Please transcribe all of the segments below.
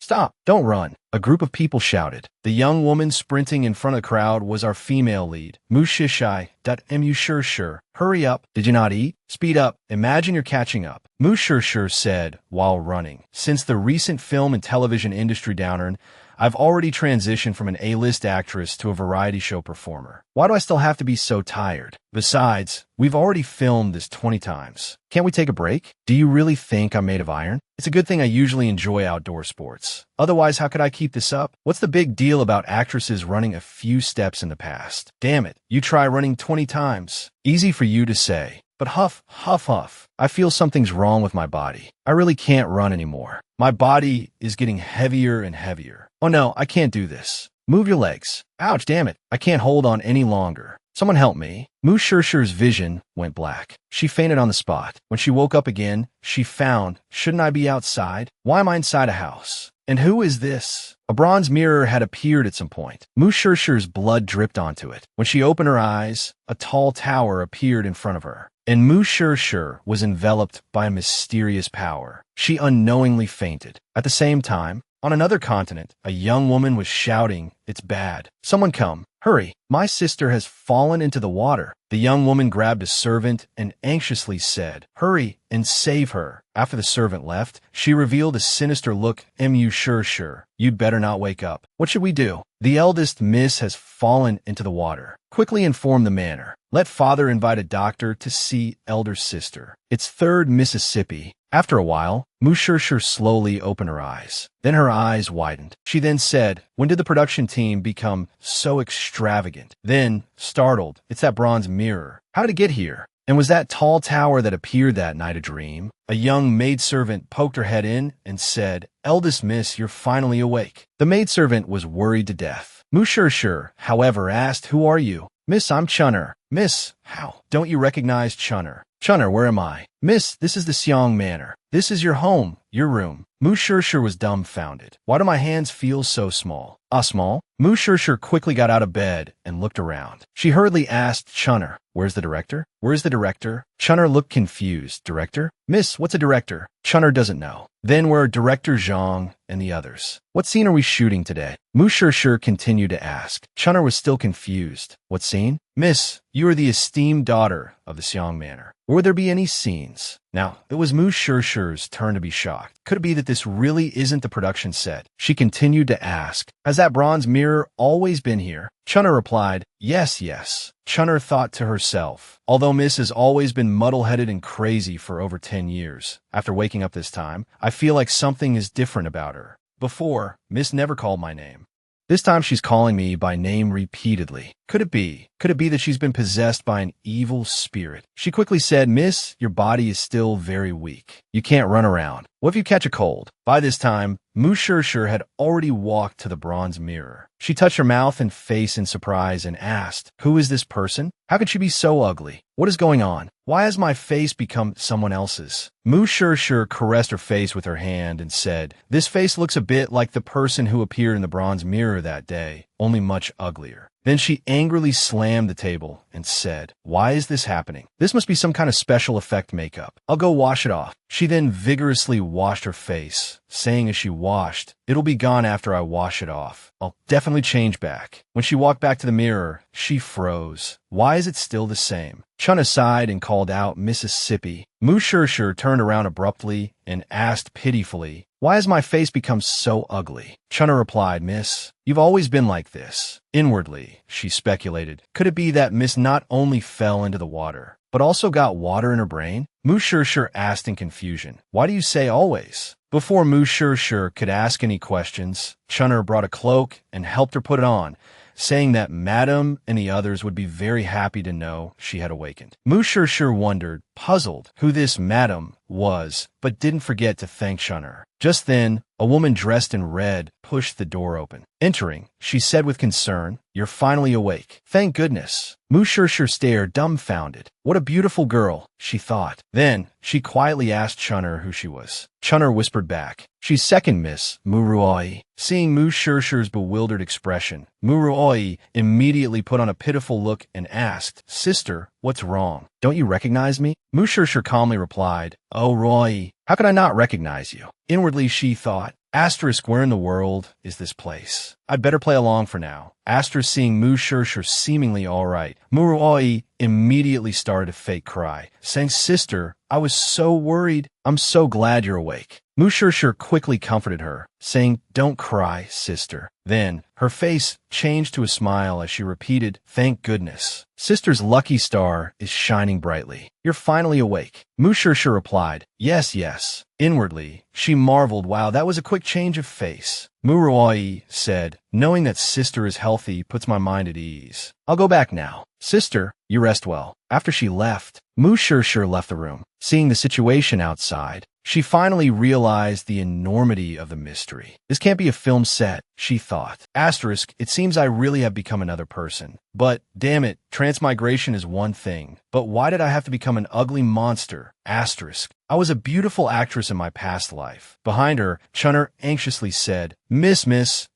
Stop! Don't run! A group of people shouted. The young woman sprinting in front of the crowd was our female lead. Mu shishai. Mu sure. Hurry up. Did you not eat? Speed up. Imagine you're catching up. Mu sure said while running. Since the recent film and television industry downturn, I've already transitioned from an A-list actress to a variety show performer. Why do I still have to be so tired? Besides, we've already filmed this 20 times. Can't we take a break? Do you really think I'm made of iron? It's a good thing I usually enjoy outdoor sports. Otherwise, how could I keep this up? What's the big deal about actresses running a few steps in the past? Damn it, you try running 20 times. Easy for you to say. But huff. I feel something's wrong with my body. I really can't run anymore. My body is getting heavier and heavier. Oh no, I can't do this. Move your legs. Ouch, damn it. I can't hold on any longer. Someone help me. Mu Shurshu's vision went black. She fainted on the spot. When she woke up again, she found, shouldn't I be outside? Why am I inside a house? And who is this? A bronze mirror had appeared at some point. Mu Shurshu's blood dripped onto it. When she opened her eyes, a tall tower appeared in front of her. And Mu Shurshu was enveloped by a mysterious power. She unknowingly fainted. At the same time, on another continent, a young woman was shouting, "It's bad. Someone come. Hurry. My sister has fallen into the water." The young woman grabbed a servant and anxiously said, "Hurry and save her." After the servant left, she revealed a sinister look. Mu Shurshu, you'd better not wake up. What should we do? The eldest miss has fallen into the water. Quickly inform the manor. Let father invite a doctor to see elder sister. It's 3rd Mississippi. After a while, Mu Shurshu slowly opened her eyes. Then her eyes widened. She then said, "When did the production team become so extravagant?" Then, startled, "It's that bronze mirror. How did it get here? And was that tall tower that appeared that night a dream?" A young maidservant poked her head in and said, "Eldest miss, you're finally awake." The maidservant was worried to death. Mu Shurshu, however, asked, "Who are you?" "Miss, I'm Chunner." "Miss, how? Don't you recognize Chunner?" "Chunner, where am I?" "Miss, this is the Seong Manor. This is your home, your room." Mu Shurshu was dumbfounded. "Why do my hands feel so small?" Small?" Mu Shurshu quickly got out of bed and looked around. She hurriedly asked Chunner, "Where's the director?" "Where's the director?" Chunner looked confused. "Director? Miss, what's a director?" Chunner doesn't know. "Then where are Director Zhang and the others? What scene are we shooting today?" Mu Shurshu continued to ask. Chunner was still confused. "What scene?" "Miss, you are the esteemed daughter of the Seong Manor. Will there be any scenes?" Now, it was Mu Shurshu's turn to be shocked. Could it be that this really isn't the production set? She continued to ask, "Has that bronze mirror always been here?" Chunner replied, Yes. Chunner thought to herself, although Miss has always been muddle-headed and crazy for over 10 years. After waking up this time, I feel like something is different about her. Before, Miss never called my name. This time she's calling me by name repeatedly. Could it be? Could it be that she's been possessed by an evil spirit? She quickly said, "Miss, your body is still very weak. You can't run around. What if you catch a cold?" By this time, Mu Shurshu had already walked to the bronze mirror. She touched her mouth and face in surprise and asked, "Who is this person? How could she be so ugly? What is going on? Why has my face become someone else's?" Mu Shurshu caressed her face with her hand and said, "This face looks a bit like the person who appeared in the bronze mirror that day, only much uglier." Then she angrily slammed the table and said, "Why is this happening? This must be some kind of special effect makeup. I'll go wash it off." She then vigorously washed her face, saying as she washed, "It'll be gone after I wash it off. I'll definitely change back." When she walked back to the mirror, she froze. Why is it still the same? Chunna sighed and called out, "Mississippi." Mu Shurshu turned around abruptly and asked pitifully, "Why has my face become so ugly?" Chunna replied, "Miss, you've always been like this." Inwardly, she speculated, could it be that Miss not only fell into the water, but also got water in her brain? Mu Shurshu asked in confusion, "Why do you say always?" Before Mu Shurshu could ask any questions, Chunna brought a cloak and helped her put it on, saying that Madam and the others would be very happy to know she had awakened. Mu Shurshu wondered, puzzled, who this Madam was, but didn't forget to thank Chunna. Just then, a woman dressed in red pushed the door open. Entering, she said with concern, "You're finally awake. Thank goodness." Mu Shurshu stared dumbfounded. What a beautiful girl, she thought. Then, she quietly asked Chunna who she was. Chunna whispered back, "She's second Miss Muruoi." Seeing Mu Shurshu's bewildered expression, Muruoi immediately put on a pitiful look and asked, "Sister, what's wrong? Don't you recognize me?" Mu Shurshu calmly replied, "Oh, Roy, how could I not recognize you?" Inwardly, she thought, Asterisk, where in the world is this place? I'd better play along for now. Asterisk, seeing Mu Shirshir seemingly all right, Muruoi immediately started to fake cry, saying, "Sister, I was so worried. I'm so glad you're awake." Mu Shirshir quickly comforted her, saying, "Don't cry, sister." Then, her face changed to a smile as she repeated, "Thank goodness. Sister's lucky star is shining brightly. You're finally awake." Mu Shirshir replied, "Yes, yes." Inwardly, she marveled, "Wow, that was a quick change of face." Muruoi said, "Knowing that sister is healthy puts my mind at ease. I'll go back now. Sister, you rest well." After she left, Mu Shirshir left the room. Seeing the situation outside, she finally realized the enormity of the mystery. This can't be a film set, she thought. Asterisk, it seems I really have become another person. But, damn it, transmigration is one thing. But why did I have to become an ugly monster? Asterisk, I was a beautiful actress in my past life. Behind her, Chunner anxiously said, Miss,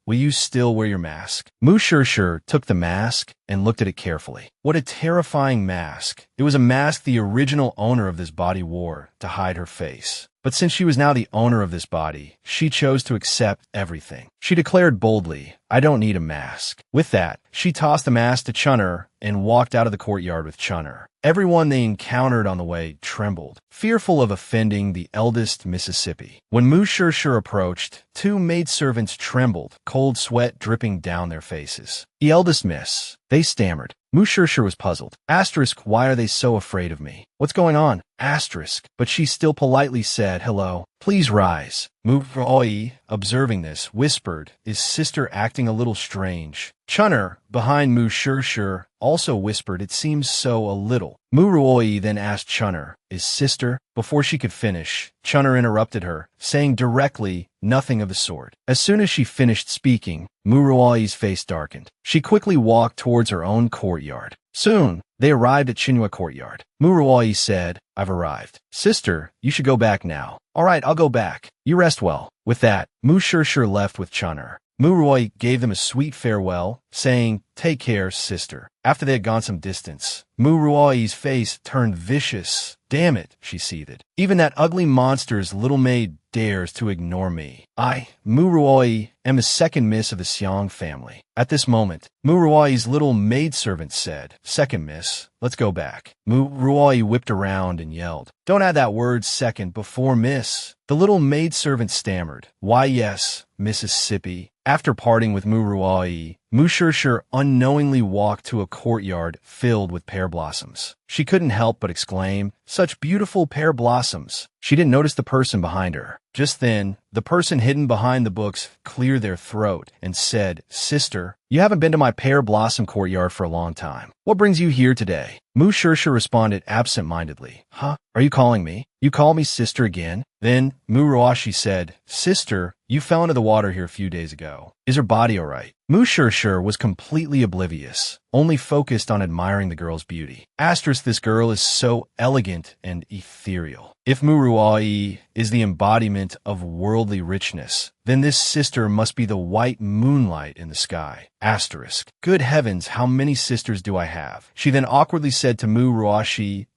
will you still wear your mask?" Mu Shirshir took the mask and looked at it carefully. What a terrifying mask. It was a mask the original owner of this body wore to hide her face. But since she was now the owner of this body, she chose to accept everything. She declared boldly, "I don't need a mask." With that, she tossed the mask to Chunner and walked out of the courtyard with Chunner. Everyone they encountered on the way trembled, fearful of offending the eldest Mississippi. When Mu Shirshir approached, two maidservants trembled, cold sweat dripping down their faces. "The eldest miss," they stammered. Mu Shirshir was puzzled. Asterisk, why are they so afraid of me? What's going on? Asterisk, but she still politely said, "Hello, please rise." Muruoi, observing this, whispered, "Is sister acting a little strange?" Chunner, behind Mu Shirshir, also whispered, "It seems so a little." Muruoi then asked Chunner, "Is sister?" Before she could finish, Chunner interrupted her, saying directly, "Nothing of the sort." As soon as she finished speaking, Muruoi's face darkened. She quickly walked towards her own courtyard. Soon, they arrived at Chinua Courtyard. Muruoi said, "I've arrived. Sister, you should go back now." "All right, I'll go back. You rest well." With that, Mu Shirshir left with Chunner. Muruoi gave them a sweet farewell, saying, "Take care, sister." After they had gone some distance, Muruoi's face turned vicious. "Damn it," she seethed. "Even that ugly monster's little maid dares to ignore me. I, Muruoi, am the second miss of the Xiong family." At this moment, Muruoi's little maidservant said, "Second miss, let's go back." Muruoi whipped around and yelled, "Don't add that word second before miss." The little maidservant stammered, "Why yes, Mississippi." After parting with Muruoi, Mu Shirshir unknowingly walked to a courtyard filled with pear blossoms. She couldn't help but exclaim, "Such beautiful pear blossoms." She didn't notice the person behind her. Just then, the person hidden behind the books cleared their throat and said, "Sister, you haven't been to my pear blossom courtyard for a long time. What brings you here today?" Mu Shirshir responded absent-mindedly, "Huh? Are you calling me? You call me sister again?" Then Muruoshi said, "Sister, you fell into the water here a few days ago. Is her body all right?" Mu Shirshir was completely oblivious, only focused on admiring the girl's beauty. Asterisk, this girl is so elegant and ethereal. If Muruoi is the embodiment of worldly richness, then this sister must be the white moonlight in the sky. Asterisk, good heavens, how many sisters do I have? She then awkwardly said to Muruoshi,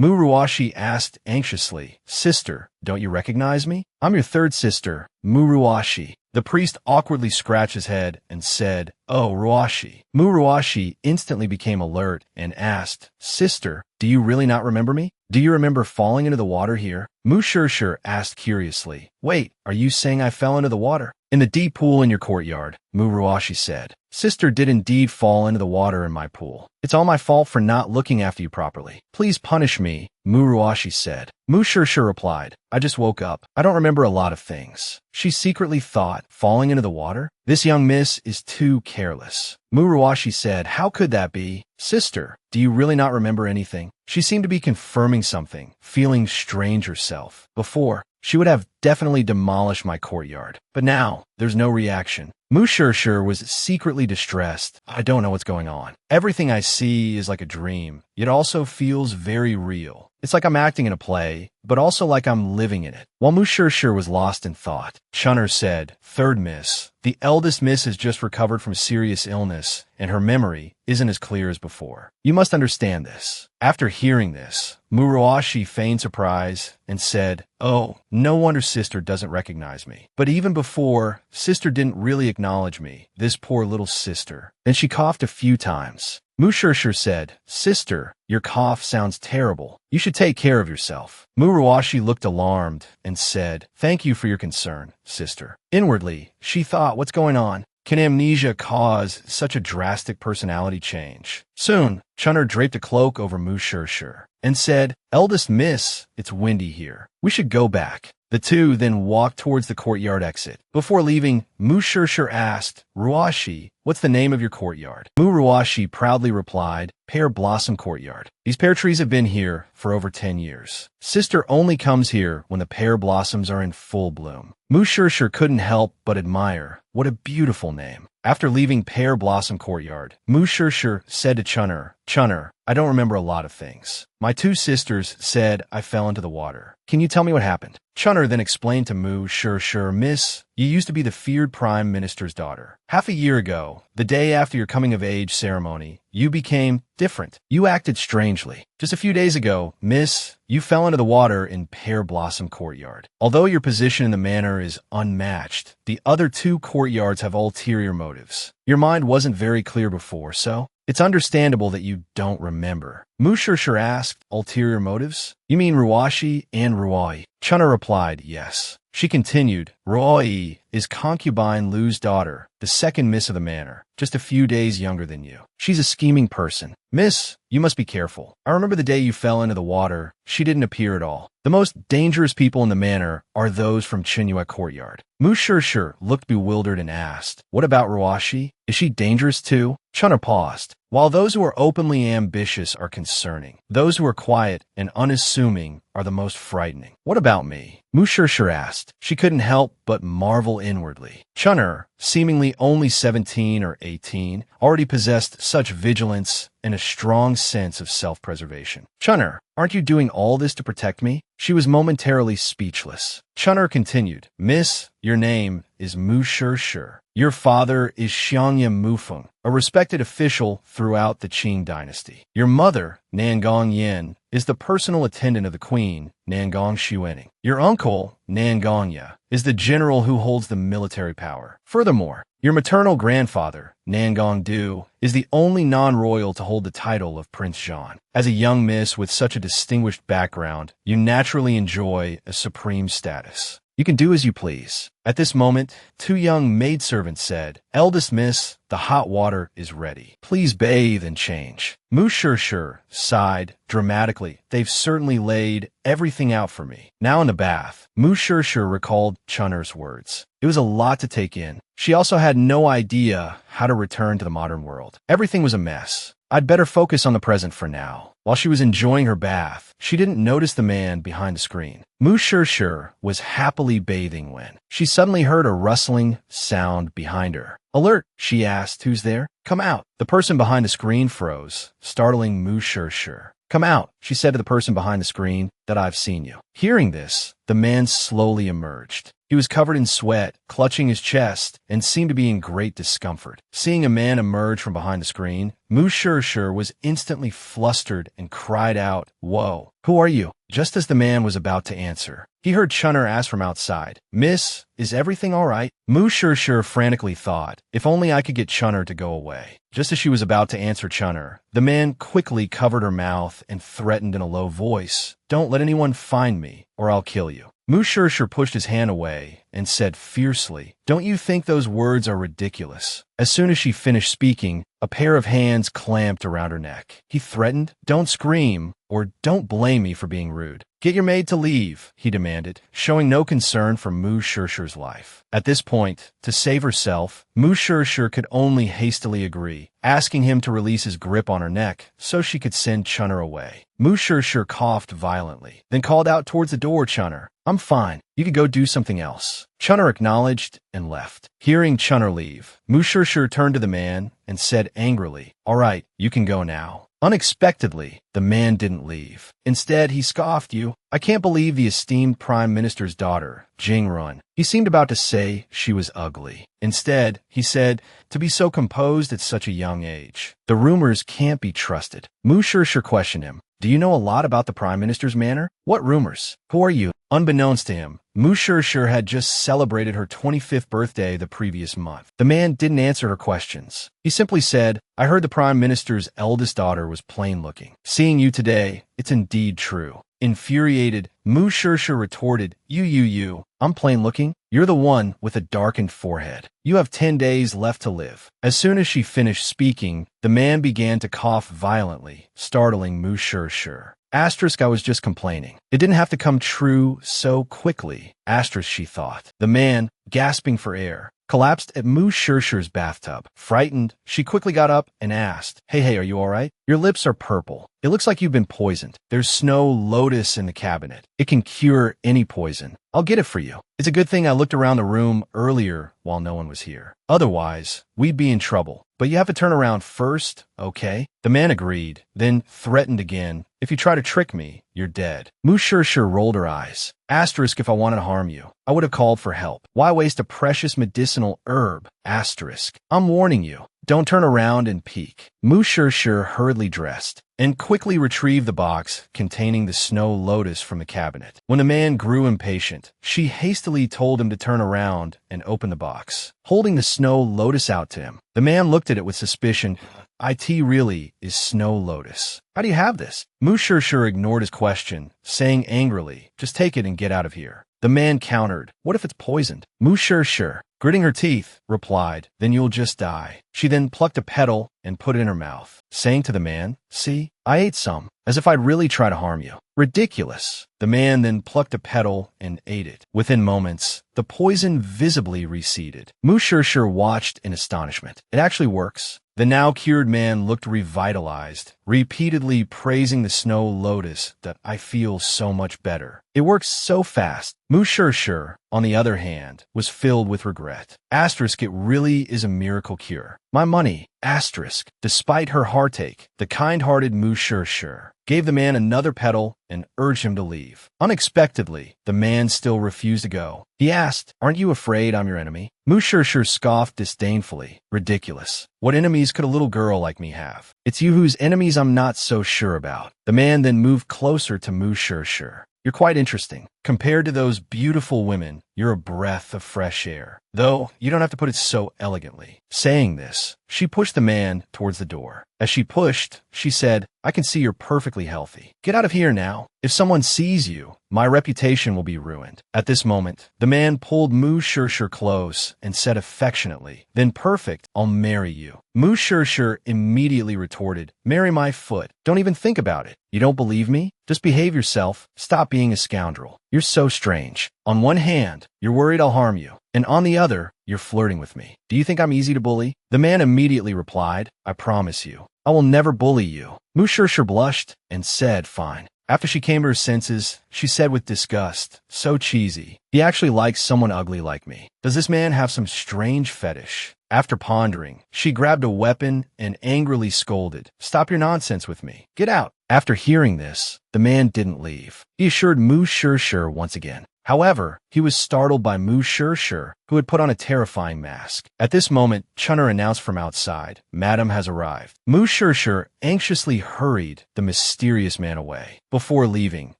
Muruoshi asked anxiously, "Sister, don't you recognize me?" "I'm your third sister, Muruoshi." The priest awkwardly scratched his head and said, "Oh, Ruashi." Muruoshi instantly became alert and asked, "Sister, do you really not remember me? Do you remember falling into the water here?" Mu Shirshir asked curiously, "Wait, are you saying I fell into the water?" "In the deep pool in your courtyard," Muruoshi said. "Sister did indeed fall into the water in my pool. It's all my fault for not looking after you properly. Please punish me," Muruoshi said. Mu Shirshir replied, "I just woke up. I don't remember a lot of things." She secretly thought, falling into the water? This young miss is too careless. Muruoshi said, "How could that be? Sister, do you really not remember anything?" She seemed to be confirming something, feeling strange herself. Before, she would have definitely demolished my courtyard. But now, there's no reaction. Mu Shirshir was secretly distressed. "I don't know what's going on. Everything I see is like a dream, yet also feels very real." It's like I'm acting in a play, but also like I'm living in it. While Mu Shishir was lost in thought, Chunner said, "Third miss. The eldest miss has just recovered from serious illness, and her memory isn't as clear as before. You must understand this." After hearing this, Muruashi feigned surprise and said, "Oh, no wonder sister doesn't recognize me. But even before, sister didn't really acknowledge me, this poor little sister." Then she coughed a few times. Mu Shishir said, "Sister, your cough sounds terrible. You should take care of yourself." Muruashi looked alarmed and said, "Thank you for your concern, sister." Inwardly, she thought, what's going on? Can amnesia cause such a drastic personality change? Soon, Chunner draped a cloak over Mu Shishir and said, "Eldest miss, it's windy here. We should go back." The two then walked towards the courtyard exit. Before leaving, Mu Shishir asked, "Ruashi, what's the name of your courtyard?" Muruashi proudly replied, "Pear Blossom Courtyard. These pear trees have been here for over 10 years. Sister only comes here when the pear blossoms are in full bloom." Mu Shishir couldn't help but admire. What a beautiful name. After leaving Pear Blossom Courtyard, Mu Shishir said to Chunner, "Chunner, I don't remember a lot of things. My two sisters said I fell into the water. Can you tell me what happened?" Chunner then explained to Mu Shishir, "Miss, you used to be the feared Prime Minister's daughter. Half a year ago, the day after your coming-of-age ceremony, you became different. You acted strangely. Just a few days ago, Miss, you fell into the water in Pear Blossom Courtyard. Although your position in the manor is unmatched, the other two courtyards have ulterior motives. Your mind wasn't very clear before, so it's understandable that you don't remember." Mu Shishir asked, "Ulterior motives? You mean Ruashi and Ruai?" Chunner replied, "Yes." She continued, "Ruai is concubine Lu's daughter, the second miss of the manor, just a few days younger than you. She's a scheming person. Miss, you must be careful. I remember the day you fell into the water. She didn't appear at all. The most dangerous people in the manor are those from Chinyue Courtyard." Mu Shishir looked bewildered and asked, "What about Ruashi? Is she dangerous too?" Chunner paused. "While those who are openly ambitious are concerning, those who are quiet and unassuming are the most frightening. What about me?" Mu Shishir asked. She couldn't help but marvel inwardly. Chunner, seemingly only 17 or 18, already possessed such vigilance and a strong sense of self-preservation. "Chunner, aren't you doing all this to protect me?" She was momentarily speechless. Chunner continued, "Miss, your name is Mu Shishir. Your father is Xiangya Mufeng, a respected official throughout the Qing dynasty. Your mother, Nangong Yin, is the personal attendant of the queen, Nangong Xuening. Your uncle, Nangongya, is the general who holds the military power. Furthermore, your maternal grandfather, Nangong Du, is the only non-royal to hold the title of Prince Jean. As a young miss with such a distinguished background, you naturally enjoy a supreme status. You can do as you please." At this moment, two young maidservants said, "Eldest miss, the hot water is ready. Please bathe and change." Mu Shishir sighed dramatically. "They've certainly laid everything out for me." Now in the bath, Mu Shishir recalled Chunner's words. It was a lot to take in. She also had no idea how to return to the modern world. Everything was a mess. I'd better focus on the present for now. While she was enjoying her bath, she didn't notice the man behind the screen. Mu Shishir was happily bathing when she suddenly heard a rustling sound behind her. "Alert!" she asked. "Who's there? Come out." The person behind the screen froze, startling Mu Shishir. "Come out," she said to the person behind the screen, "that I've seen you." Hearing this, the man slowly emerged. He was covered in sweat, clutching his chest, and seemed to be in great discomfort. Seeing a man emerge from behind the screen, Mu Shishir was instantly flustered and cried out, "Whoa, who are you?" Just as the man was about to answer, he heard Chunner ask from outside, "Miss, is everything all right?" Mu Shishir frantically thought, if only I could get Chunner to go away. Just as she was about to answer Chunner, the man quickly covered her mouth and threatened in a low voice, "Don't let anyone find me, or I'll kill you." Mu Shishir pushed his hand away and said fiercely, "Don't you think those words are ridiculous?" As soon as she finished speaking, a pair of hands clamped around her neck. He threatened, "Don't scream, or don't blame me for being rude. Get your maid to leave," he demanded, showing no concern for Mu Shishir's life. At this point, to save herself, Mu Shishir could only hastily agree, asking him to release his grip on her neck so she could send Chunner away. Mu Shishir coughed violently, then called out towards the door, "Chunner, I'm fine. You could go do something else." Chunner acknowledged and left. Hearing Chunner leave, Mu Shishir turned to the man and said angrily, "All right, you can go now." Unexpectedly, the man didn't leave. Instead, he scoffed. You, I can't believe the esteemed prime minister's daughter, Jing Run. He seemed about to say she was ugly. Instead, he said, to be so composed at such a young age. The rumors can't be trusted. Mu Shishir questioned him. Do you know a lot about the prime minister's manner? What rumors? Who are you? Unbeknownst to him, Mu Shishir had just celebrated her 25th birthday the previous month. The man didn't answer her questions. He simply said, I heard the prime minister's eldest daughter was plain looking. Seeing you today, it's indeed true. Infuriated, Mu Shishir retorted, You, I'm plain looking. You're the one with a darkened forehead. You have 10 days left to live. As soon as she finished speaking, the man began to cough violently, startling Mu Shishir. Asterisk, I was just complaining. It didn't have to come true so quickly. Asterisk, she thought. The man, gasping for air, collapsed at Mu Shishir's bathtub. Frightened, she quickly got up and asked, Hey, are you all right? Your lips are purple. It looks like you've been poisoned. There's snow lotus in the cabinet. It can cure any poison. I'll get it for you. It's a good thing I looked around the room earlier while no one was here. Otherwise, we'd be in trouble. But you have to turn around first, okay? The man agreed, then threatened again. If you try to trick me, you're dead. Mu Shishir rolled her eyes. Asterisk, if I wanted to harm you, I would have called for help. Why waste a precious medicinal herb? Asterisk. I'm warning you. Don't turn around and peek. Mu Shishir hurriedly dressed and quickly retrieved the box containing the snow lotus from the cabinet. When the man grew impatient, she hastily told him to turn around and open the box, holding the snow lotus out to him. The man looked at it with suspicion. It really is snow lotus. How do you have this? Mu Shishir ignored his question, saying angrily, Just take it and get out of here. The man countered, What if it's poisoned? Mu Shishir, gritting her teeth, replied, Then you'll just die. She then plucked a petal and put it in her mouth, saying to the man, See, I ate some, as if I'd really try to harm you. Ridiculous. The man then plucked a petal and ate it. Within moments, the poison visibly receded. Mu Shishir watched in astonishment. It actually works. The now cured man looked revitalized, repeatedly praising the snow lotus that I feel so much better. It works so fast. Mu Shishir, on the other hand, was filled with regret. Asterisk, it really is a miracle cure. My money. Asterisk. Despite her heartache, the kind-hearted Mu Shishir gave the man another petal and urged him to leave. Unexpectedly, the man still refused to go. He asked, Aren't you afraid I'm your enemy? Mu Shishir scoffed disdainfully. Ridiculous. What enemies could a little girl like me have? It's you whose enemies I'm not so sure about. The man then moved closer to Mu Shishir. You're quite interesting. Compared to those beautiful women, you're a breath of fresh air. Though, you don't have to put it so elegantly. Saying this, she pushed the man towards the door. As she pushed, she said, I can see you're perfectly healthy. Get out of here now. If someone sees you, my reputation will be ruined. At this moment, the man pulled Mu Shishir close and said affectionately, Then perfect, I'll marry you. Mu Shishir immediately retorted, Marry my foot. Don't even think about it. You don't believe me? Just behave yourself. Stop being a scoundrel. You're so strange. On one hand, you're worried I'll harm you, and on the other, you're flirting with me. Do you think I'm easy to bully? The man immediately replied, I promise you, I will never bully you. Mu Shishir blushed and said, Fine. After she came to her senses, she said with disgust, So cheesy. He actually likes someone ugly like me. Does this man have some strange fetish? After pondering, she grabbed a weapon and angrily scolded, Stop your nonsense with me. Get out. After hearing this, the man didn't leave. He assured Mu Shishir once again. However, he was startled by Mu Shishir, who had put on a terrifying mask. At this moment, Chunner announced from outside, Madam has arrived. Mu Shishir anxiously hurried the mysterious man away. Before leaving,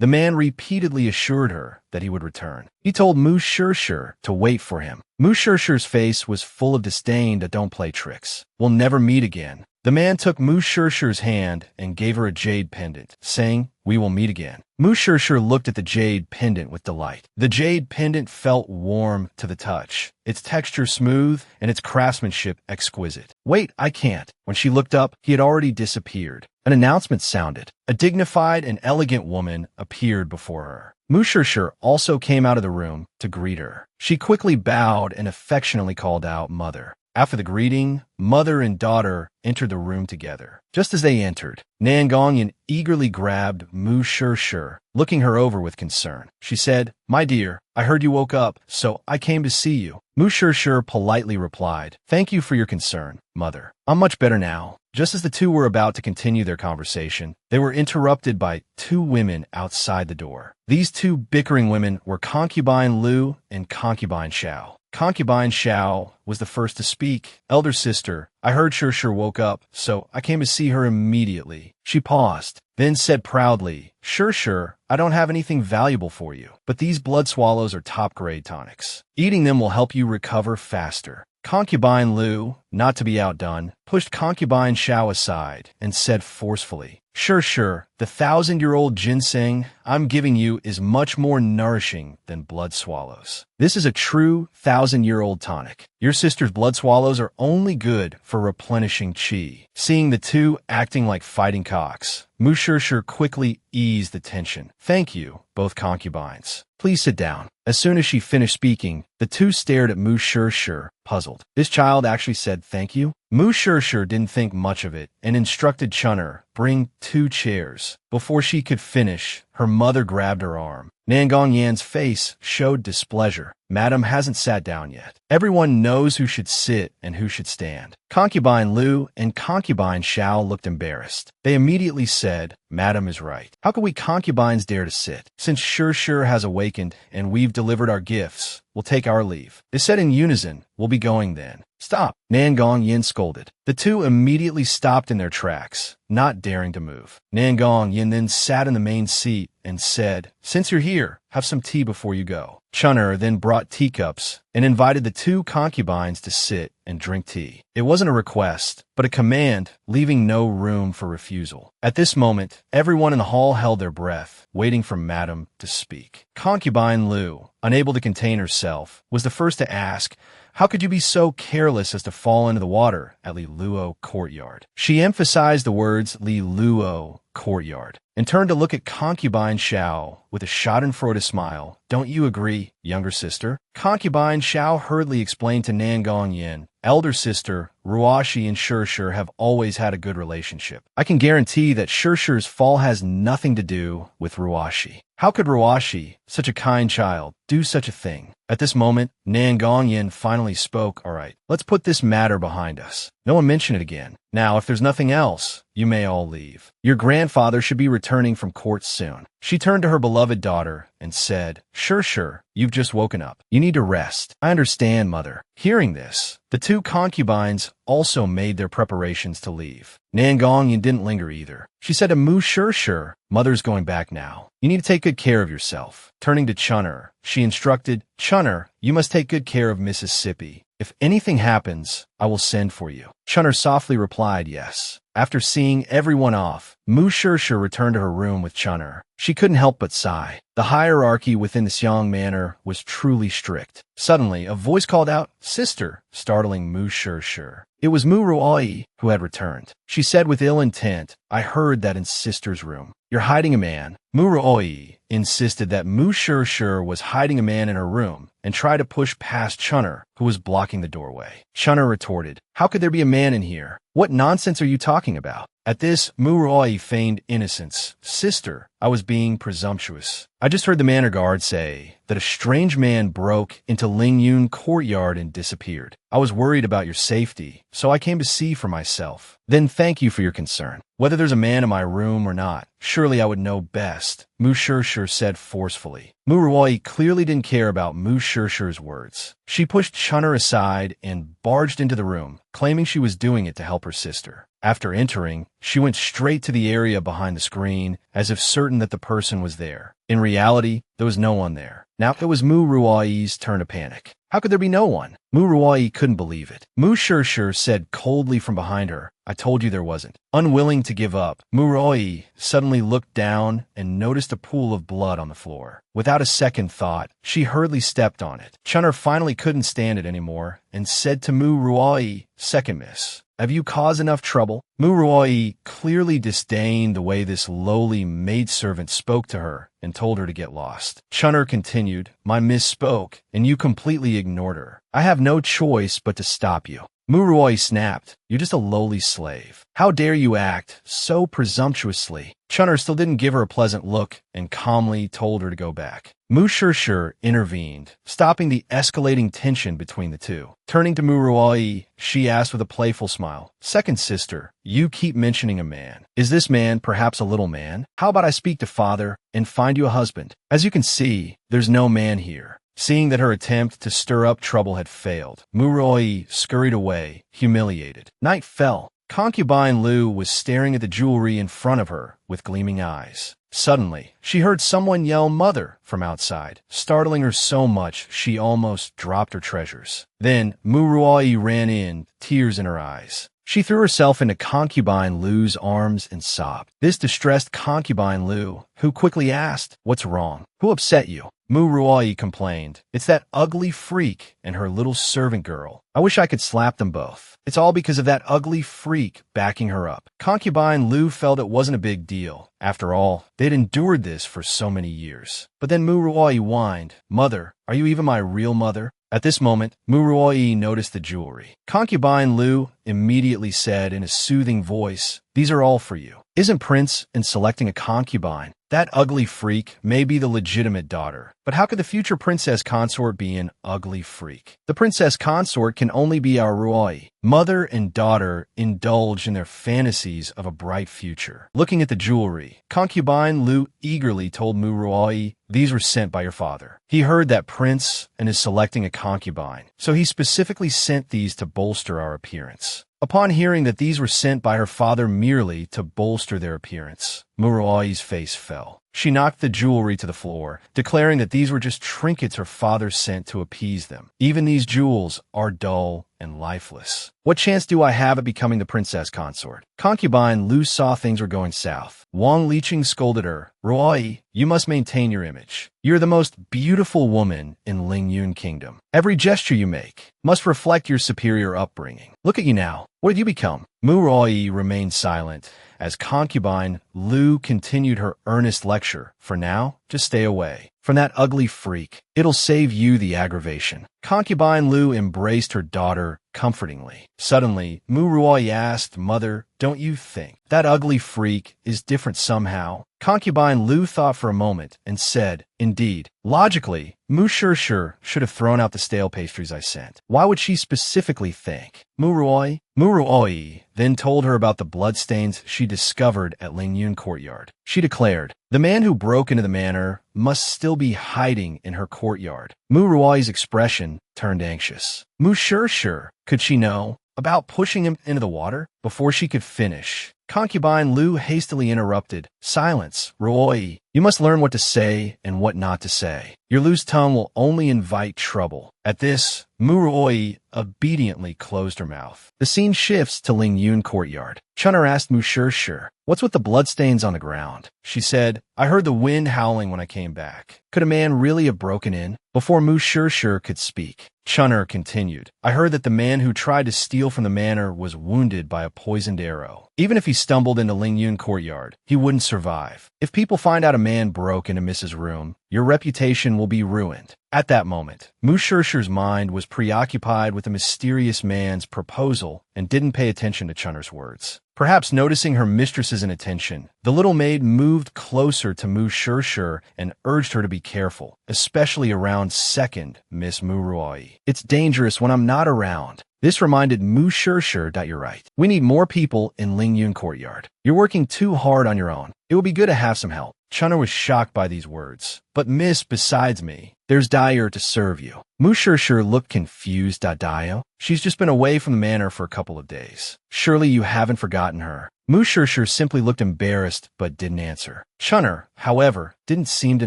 the man repeatedly assured her that he would return. He told Mu Shishir to wait for him. Mu Shishir's face was full of disdain that don't play tricks. We'll never meet again. The man took Mu Shishir's hand and gave her a jade pendant, saying, We will meet again. Mu Shishir looked at the jade pendant with delight. The jade pendant felt warm to the touch, its texture smooth and its craftsmanship exquisite. Wait, I can't. When she looked up, he had already disappeared. An announcement sounded. A dignified and elegant woman appeared before her. Mu Shishir also came out of the room to greet her. She quickly bowed and affectionately called out, Mother. After the greeting, mother and daughter entered the room together. Just as they entered, Nangongyan eagerly grabbed Mu Shishir, looking her over with concern. She said, My dear, I heard you woke up, so I came to see you. Mu Shishir politely replied, Thank you for your concern, mother. I'm much better now. Just as the two were about to continue their conversation, they were interrupted by two women outside the door. These two bickering women were Concubine Lu and Concubine Xiao. Concubine Xiao was the first to speak. Elder sister, I heard Shir woke up, so I came to see her immediately. She paused, then said proudly, Shir, I don't have anything valuable for you, but these blood swallows are top-grade tonics. Eating them will help you recover faster. Concubine Lu, not to be outdone, pushed Concubine Xiao aside and said forcefully, Shir, the 1,000-year-old ginseng I'm giving you is much more nourishing than blood swallows. This is a true 1,000-year-old tonic. Your sister's blood swallows are only good for replenishing qi. Seeing the two acting like fighting cocks, Mu Shir quickly eased the tension. Thank you, both concubines. Please sit down. As soon as she finished speaking, the two stared at Mu Shir, puzzled. This child actually said thank you? Mu Shir didn't think much of it and instructed Chun'er, bring 2 chairs. Before she could finish, her mother grabbed her arm. Nangong Yan's face showed displeasure. Madam hasn't sat down yet. Everyone knows who should sit and who should stand. Concubine Lu and Concubine Xiao looked embarrassed. They immediately said, Madam is right. How could we concubines dare to sit? Since Shir has awakened and we've delivered our gifts, we'll take our leave. They said in unison, we'll be going then. Stop, Nangong Yin scolded. The two immediately stopped in their tracks, not daring to move. Nangong Yin then sat in the main seat and said, Since you're here, have some tea before you go. Chun'er then brought teacups and invited the two concubines to sit and drink tea. It wasn't a request, but a command, leaving no room for refusal. At this moment, everyone in the hall held their breath, waiting for Madam to speak. Concubine Lu, unable to contain herself, was the first to ask, How could you be so careless as to fall into the water at Li Luo Courtyard? She emphasized the words Li Luo Courtyard and turned to look at Concubine Xiao with a schadenfreude smile. Don't you agree, younger sister? Concubine Xiao hurriedly explained to Nangong Yin, elder sister, Ruoshi and Shir have always had a good relationship. I can guarantee that Shir's fall has nothing to do with Ruoshi. How could Ruoshi, such a kind child, do such a thing? At this moment, Nangong Yin finally spoke. All right, let's put this matter behind us. No one mention it again. Now, if there's nothing else, you may all leave. Your grandfather should be returning from court soon. She turned to her beloved daughter and said, Shir, you've just woken up. You need to rest. I understand, mother. Hearing this, the two concubines also made their preparations to leave. Nangong Yin didn't linger either. She said to Mu Shir, Mother's going back now. You need to take good care of yourself. Turning to Chun'er, she instructed, Chun'er, you must take good care of Mississippi. If anything happens, I will send for you. Chun'er softly replied yes. After seeing everyone off, Mu Shir returned to her room with Chun'er. She couldn't help but sigh. The hierarchy within the Xiang manor was truly strict. Suddenly, a voice called out, Sister, startling Mu Shir. It was Mu Ruoyi who had returned. She said with ill intent, I heard that in Sister's room. You're hiding a man. Mu Ruoyi insisted that Mu Shir was hiding a man in her room and tried to push past Chun'er, who was blocking the doorway. Chun'er retorted, How could there be a man in here? What nonsense are you talking about? At this, Mu Ruoyi feigned innocence. Sister, I was being presumptuous. I just heard the manor guard say that a strange man broke into Lingyun Courtyard and disappeared. I was worried about your safety, so I came to see for myself. Then thank you for your concern. Whether there's a man in my room or not, surely I would know best, Mu Shir said forcefully. Mu Ruoyi clearly didn't care about Mu Shir's words. She pushed Chun'er aside and barged into the room, claiming she was doing it to help her sister. After entering, she went straight to the area behind the screen, as if certain that the person was there. In reality, there was no one there. Now it was Mu Ruoyi's turn to panic. How could there be no one? Mu Ruoyi couldn't believe it. Mu Shir said coldly from behind her, I told you there wasn't. Unwilling to give up, Mu Ruoyi suddenly looked down and noticed a pool of blood on the floor. Without a second thought, she hurriedly stepped on it. Chun'er finally couldn't stand it anymore and said to Mu Ruoyi, Second miss, have you caused enough trouble? Mu Ruoyi clearly disdained the way this lowly maidservant spoke to her and told her to get lost. Chun'er continued, My miss spoke, and you completely ignored her. I have no choice but to stop you. Mu Ruoi snapped. You're just a lowly slave. How dare you act so presumptuously? Chun'er still didn't give her a pleasant look and calmly told her to go back. Mu Shishir intervened, stopping the escalating tension between the two. Turning to Mu Ruoi, she asked with a playful smile, Second sister, you keep mentioning a man. Is this man perhaps a little man? How about I speak to father and find you a husband? As you can see, there's no man here. Seeing that her attempt to stir up trouble had failed, Mu Ruoi scurried away, humiliated. Night fell. Concubine Lu was staring at the jewelry in front of her with gleaming eyes. Suddenly, she heard someone yell "Mother" from outside, startling her so much she almost dropped her treasures. Then, Mu Ruoi ran in, tears in her eyes. She threw herself into Concubine Lu's arms and sobbed. This distressed Concubine Lu, who quickly asked, What's wrong? Who upset you? Mu Ruoi complained. It's that ugly freak and her little servant girl. I wish I could slap them both. It's all because of that ugly freak backing her up. Concubine Lu felt it wasn't a big deal. After all, they'd endured this for so many years. But then Mu Ruoi whined, Mother, are you even my real mother? At this moment, Mu Ruoi noticed the jewelry. Concubine Lu immediately said in a soothing voice, These are all for you. Isn't Prince in selecting a concubine? That ugly freak may be the legitimate daughter, but how could the future princess consort be an ugly freak? The princess consort can only be our Ruoi. Mother and daughter indulge in their fantasies of a bright future. Looking at the jewelry, Concubine Lu eagerly told Mu Ruoi, These were sent by your father. He heard that Prince and is selecting a concubine, so he specifically sent these to bolster our appearance. Upon hearing that these were sent by her father merely to bolster their appearance, Mu Ruoi's face fell. She knocked the jewelry to the floor, declaring that these were just trinkets her father sent to appease them. Even these jewels are dull and lifeless. What chance do I have at becoming the princess consort? Concubine Lu saw things were going south. Wang Liqing scolded her, Ruoi, you must maintain your image. You're the most beautiful woman in Lingyun Kingdom. Every gesture you make must reflect your superior upbringing. Look at you now. What have you become? Mu Ruoi remained silent as Concubine Lu continued her earnest lecture. For now, just stay away from that ugly freak. It'll save you the aggravation. Concubine Lu embraced her daughter comfortingly. Suddenly, Mu Ruoi asked, Mother, don't you think that ugly freak is different somehow? Concubine Lu thought for a moment and said, Indeed. Logically, Mu Shishir should have thrown out the stale pastries I sent. Why would she specifically think? Mu Ruoi then told her about the bloodstains she discovered at Lingyun Courtyard. She declared, The man who broke into the manor must still be hiding in her courtyard. Mu Ruoi's expression turned anxious. Mu Shishir, could she know about pushing him into the water? Before she could finish, Concubine Lu hastily interrupted. Silence, Ruoi. You must learn what to say and what not to say. Your loose tongue will only invite trouble. At this, Mu Ruoi obediently closed her mouth. The scene shifts to Lingyun Courtyard. Chun'er asked Mu Shishir, What's with the bloodstains on the ground? She said, I heard the wind howling when I came back. Could a man really have broken in? Before Mu Shishir could speak, Chun'er continued, I heard that the man who tried to steal from the manor was wounded by a poisoned arrow. Even if he stumbled into Lingyun Courtyard, he wouldn't survive. If people find out a man broke into Mrs. Room, your reputation will be ruined. At that moment, Mu Shishir's mind was preoccupied with the mysterious man's proposal and didn't pay attention to Chun'er's words. Perhaps noticing her mistress's inattention, the little maid moved closer to Mu Shishir and urged her to be careful, especially around second Miss Mu Ruoi. It's dangerous when I'm not around. This reminded Mu Shishir that you're right. We need more people in Lingyun Courtyard. You're working too hard on your own. It would be good to have some help. Chun'er was shocked by these words. But miss, besides me, there's Dyer to serve you. Mu Shishir looked confused. Dio? She's just been away from the manor for a couple of days. Surely you haven't forgotten her. Mu Shishir simply looked embarrassed but didn't answer. Chun'er, however, didn't seem to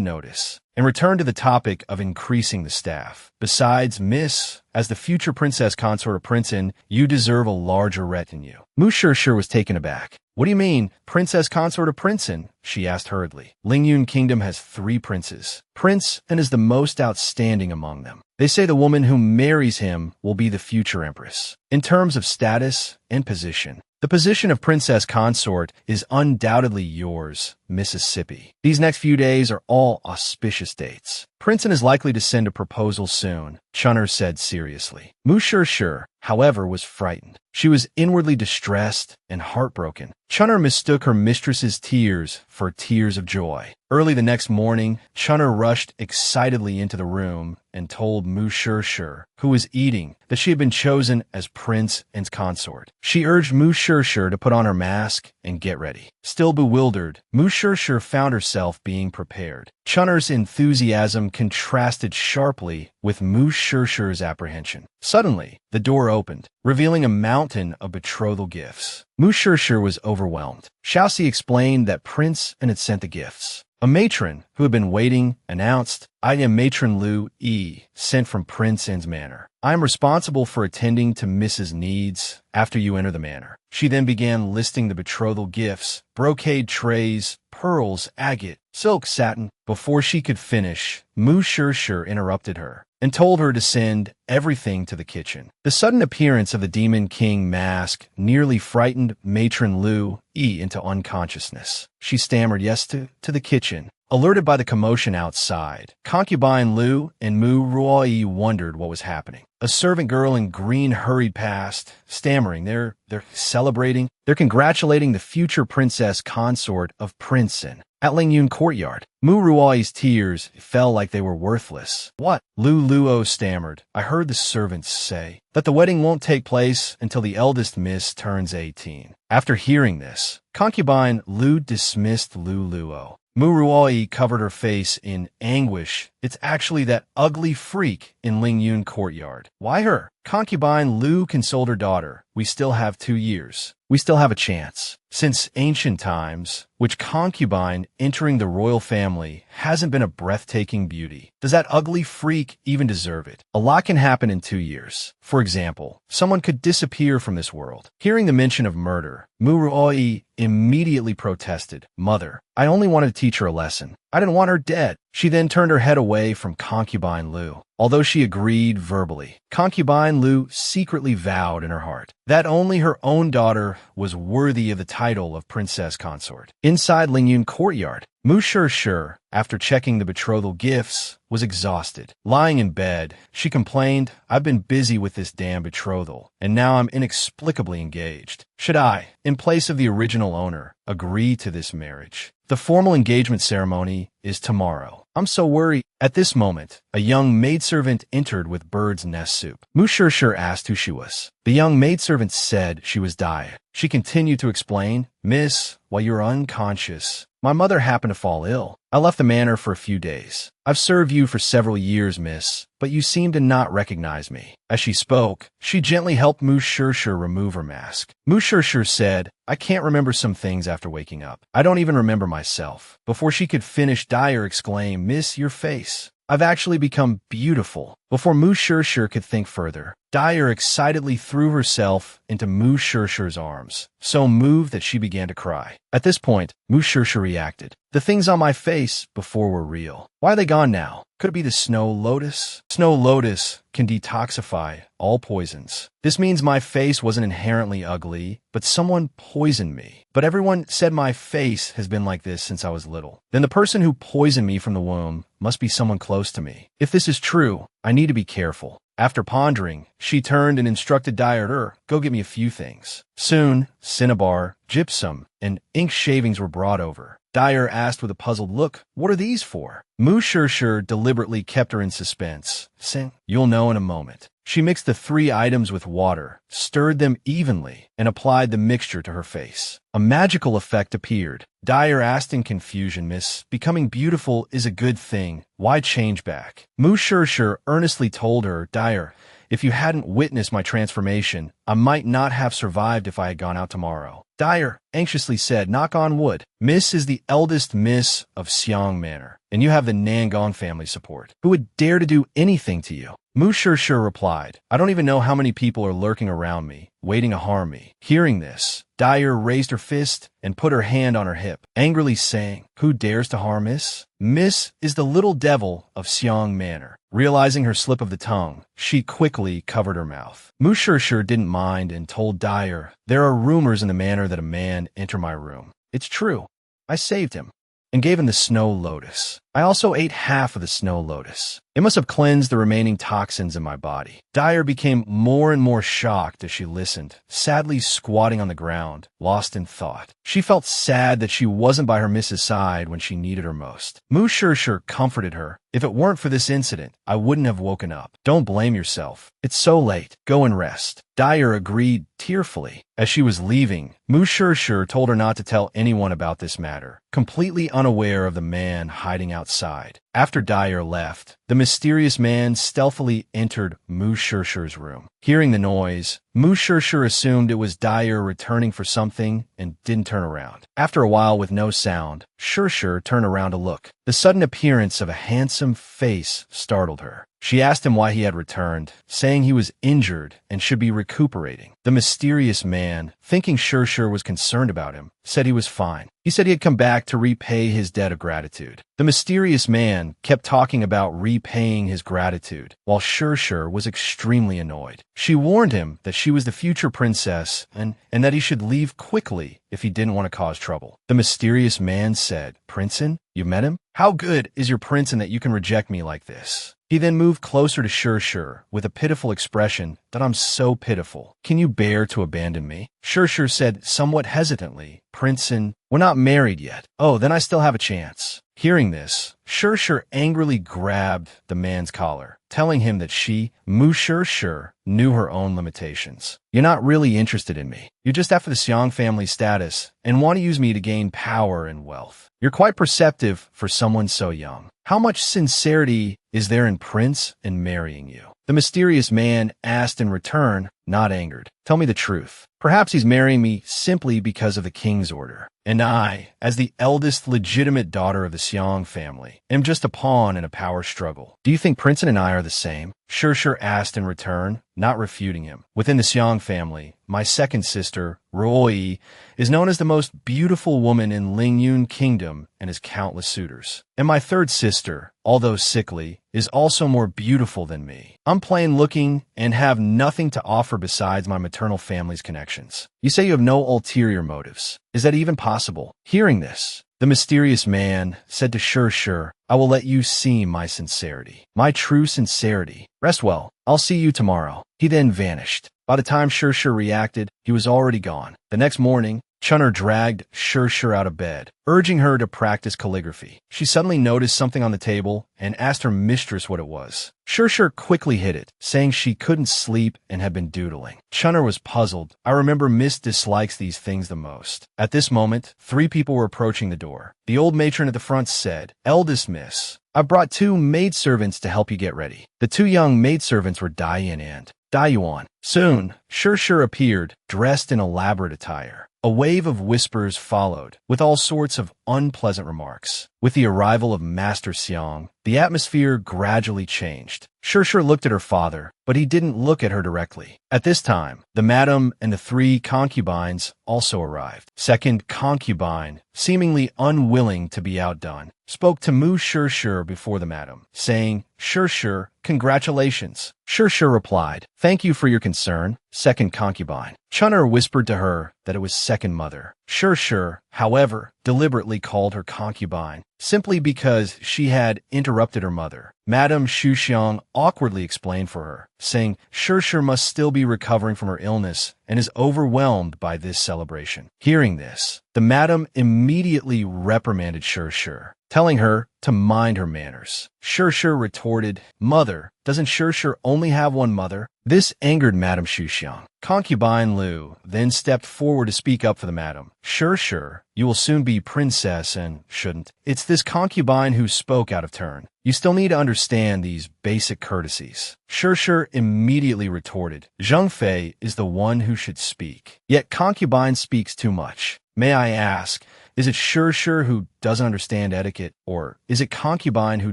notice and returned to the topic of increasing the staff. Besides, miss, as the future princess consort of Princeton, you deserve a larger retinue. Mu Shishir was taken aback. What do you mean, princess consort of Princeton? She asked hurriedly. Lingyun Kingdom has 3 princes. Prince and is the most outstanding among them. They say the woman who marries him will be the future empress. In terms of status and position, the position of princess consort is undoubtedly yours, Mississippi. These next few days are all auspicious dates. Princeton is likely to send a proposal soon, Chunner said seriously. Mu-Shir, however, was frightened. She was inwardly distressed and heartbroken. Chunner mistook her mistress's tears for tears of joy. Early the next morning, Chunner rushed excitedly into the room and told Mu-Shir, who was eating, that she had been chosen as prince and consort. She urged Mu-Shir to put on her mask and get ready. Still bewildered, Mu-Shir found herself being prepared. Chunner's enthusiasm contrasted sharply with Mu-Shir's apprehension. Suddenly, the door opened, revealing a mountain of betrothal gifts. Mu-Shir was overwhelmed. Shaoxi explained that Prince had sent the gifts. A matron, who had been waiting, announced, "I am Matron Lu Yi, sent from Prince N's manor. I am responsible for attending to Mrs. Needs after you enter the manor." She then began listing the betrothal gifts, brocade trays, pearls, agate, silk satin. Before she could finish, Mu-Shir interrupted her and told her to send everything to the kitchen. The sudden appearance of the Demon King mask nearly frightened Matron Lu Yi into unconsciousness. She stammered yes to the kitchen. Alerted by the commotion outside, concubine Lu and Mu Ruoyi wondered what was happening. A servant girl in green hurried past, stammering. They're celebrating. They're congratulating the future princess consort of Princeton. At Lingyun courtyard, Mu Ruoyi's tears fell like they were worthless. "What?" Lu Luo stammered. "I heard the servants say that the wedding won't take place until the eldest miss turns 18. After hearing this, concubine Lu dismissed Lu Luo. Mu Ruoyi covered her face in anguish. "It's actually that ugly freak in Lingyun courtyard." "Why her?" Concubine Lu consoled her daughter. "We still have 2 years. We still have a chance." Since ancient times, which concubine entering the royal family hasn't been a breathtaking beauty? Does that ugly freak even deserve it? A lot can happen in 2 years. For example, someone could disappear from this world. Hearing the mention of murder, Mu Ruoyi immediately protested. "Mother, I only wanted to teach her a lesson. I didn't want her dead." She then turned her head away from concubine Lu. Although she agreed verbally, concubine Lu secretly vowed in her heart that only her own daughter was worthy of the title of princess consort. Inside Lingyun courtyard, Mu-Shir, after checking the betrothal gifts, was exhausted. Lying in bed, she complained, "I've been busy with this damn betrothal, and now I'm inexplicably engaged. Should I, in place of the original owner, agree to this marriage? The formal engagement ceremony is tomorrow. I'm so worried." At this moment, a young maidservant entered with bird's nest soup. Mu-Shir asked who she was. The young maidservant said she was Dai. She continued to explain, "Miss, while you were unconscious, my mother happened to fall ill. I left the manor for a few days. I've served you for several years, miss, but you seem to not recognize me." As she spoke, she gently helped Mu-Shir remove her mask. Mu-Shir said, "I can't remember some things after waking up. I don't even remember myself." Before she could finish, Dyer exclaimed, "Miss, your face. I've actually become beautiful." Before Mu-Shir could think further, Dyer excitedly threw herself into Mu-Shir's arms, so moved that she began to cry. At this point, Mu-Shir reacted. "The things on my face before were real. Why are they gone now? Could it be the snow lotus? Snow lotus can detoxify all poisons. This means my face wasn't inherently ugly, but someone poisoned me. But everyone said my face has been like this since I was little. Then the person who poisoned me from the womb must be someone close to me. If this is true, I need to be careful." After pondering, she turned and instructed Dyer, "Go get me a few things." Soon, cinnabar, gypsum, and ink shavings were brought over. Dyer asked with a puzzled look, "What are these for?" Mu-Shir deliberately kept her in suspense, saying, "You'll know in a moment." She mixed the 3 items with water, stirred them evenly, and applied the mixture to her face. A magical effect appeared. Dyer asked in confusion, "Miss, becoming beautiful is a good thing. Why change back?" Mu-Shir earnestly told her, "Dyer, if you hadn't witnessed my transformation, I might not have survived if I had gone out tomorrow." Dyer anxiously said, "Knock on wood. Miss is the eldest miss of Xiang Manor, and you have the Nangong family support. Who would dare to do anything to you?" Mu-Shir replied, "I don't even know how many people are lurking around me, waiting to harm me." Hearing this, Dyer raised her fist and put her hand on her hip, angrily saying, "Who dares to harm Miss? Miss is the little devil of Xiang Manor." Realizing her slip of the tongue, she quickly covered her mouth. Mu-Shir didn't mind and told Dyer, "There are rumors in the manor that a man entered my room. It's true. I saved him. and gave him the snow lotus. I also ate half of the snow lotus. It must have cleansed the remaining toxins in my body. Dyer became more and more shocked as she listened, sadly squatting on the ground, lost in thought. She felt sad that she wasn't by her miss's side when she needed her most. Mu Shirshir comforted her. If it weren't for this incident, I wouldn't have woken up. Don't blame yourself. It's so late. Go and rest. Dyer agreed tearfully. As she was leaving, Mu Shirshir told her not to tell anyone about this matter, completely unaware of the man hiding outside. After Dyer left, the mysterious man stealthily entered Mu Shirshir's room. Hearing the noise, Mu Shirshir assumed it was Dyer returning for something and didn't turn around. After a while with no sound, Shirshir turned around to look. The sudden appearance of a handsome face startled her. She asked him why he had returned, saying he was injured and should be recuperating. The mysterious man, thinking Shirshir was concerned about him, said he was fine. He said he had come back to repay his debt of gratitude. The mysterious man kept talking about repaying his gratitude, while Shirshir was extremely annoyed. She warned him that she was the future princess and that he should leave quickly if he didn't want to cause trouble. The mysterious man said, "Princein, you met him? How good is your prince in that you can reject me like this?" He then moved closer to Shirshir with a pitiful expression that I'm so pitiful. Can you bear to abandon me? Shirshir said somewhat hesitantly, "Princein, we're not married yet." "Oh, then I still have a chance." Hearing this, Shirshir angrily grabbed the man's collar, telling him that she, Mu Shirshir, knew her own limitations. "You're not really interested in me. You're just after the Xiong family status and want to use me to gain power and wealth. You're quite perceptive for someone so young. How much sincerity is there in Prince in marrying you?" The mysterious man asked in return, not angered, "Tell me the truth. Perhaps he's marrying me simply because of the king's order. And I, as the eldest legitimate daughter of the Xiong family, am just a pawn in a power struggle. Do you think Princeton and I are the same?" Shirshir asked in return, not refuting him. "Within the Xiong family, my second sister, Ruoi, is known as the most beautiful woman in Lingyun Kingdom and has countless suitors. And my third sister, although sickly, is also more beautiful than me. I'm plain looking and have nothing to offer besides my maternal family's connections. You say you have no ulterior motives. Is that even possible?" Hearing this, the mysterious man said to Shirshir, "I will let you see my sincerity, my true sincerity. Rest well. I'll see you tomorrow." He then vanished. By the time Shirshir reacted, he was already gone. The next morning, Chunner dragged Shirshir out of bed, urging her to practice calligraphy. She suddenly noticed something on the table and asked her mistress what it was. Shirshir quickly hid it, saying she couldn't sleep and had been doodling. Chunner was puzzled. "I remember Miss dislikes these things the most." At this moment, 3 people were approaching the door. The old matron at the front said, "Eldest Miss, I've brought 2 maidservants to help you get ready." The 2 young maidservants were Dayan and Dayuan. Soon, Shirshir appeared, dressed in elaborate attire. A wave of whispers followed, with all sorts of unpleasant remarks. With the arrival of Master Xiong, the atmosphere gradually changed. Shirshir looked at her father, but he didn't look at her directly. At this time, the madam and the 3 concubines also arrived. Second concubine, seemingly unwilling to be outdone, spoke to Mu Shirshir before the madam, saying, "Shirshir, congratulations." Shirshir replied, "Thank you for your concern, second concubine." Chunner whispered to her that it was second mother. Shirshir, however, deliberately called her concubine, simply because she had interrupted her mother. Madame Shuxiang awkwardly explained for her, saying Shirshir must still be recovering from her illness and is overwhelmed by this celebration. Hearing this, the madam immediately reprimanded Shirshir, telling her to mind her manners. Shirshir retorted, "Mother, doesn't Shirshir only have one mother?" This angered Madame Shuxiang. Concubine Lu then stepped forward to speak up for the madam. "Shirshir, you will soon be princess and shouldn't." It's this concubine who spoke out of turn. "You still need to understand these basic courtesies." Shirshir immediately retorted, "Zheng Fei is the one who should speak. Yet concubine speaks too much. May I ask, is it Shirshir who doesn't understand etiquette, or is it concubine who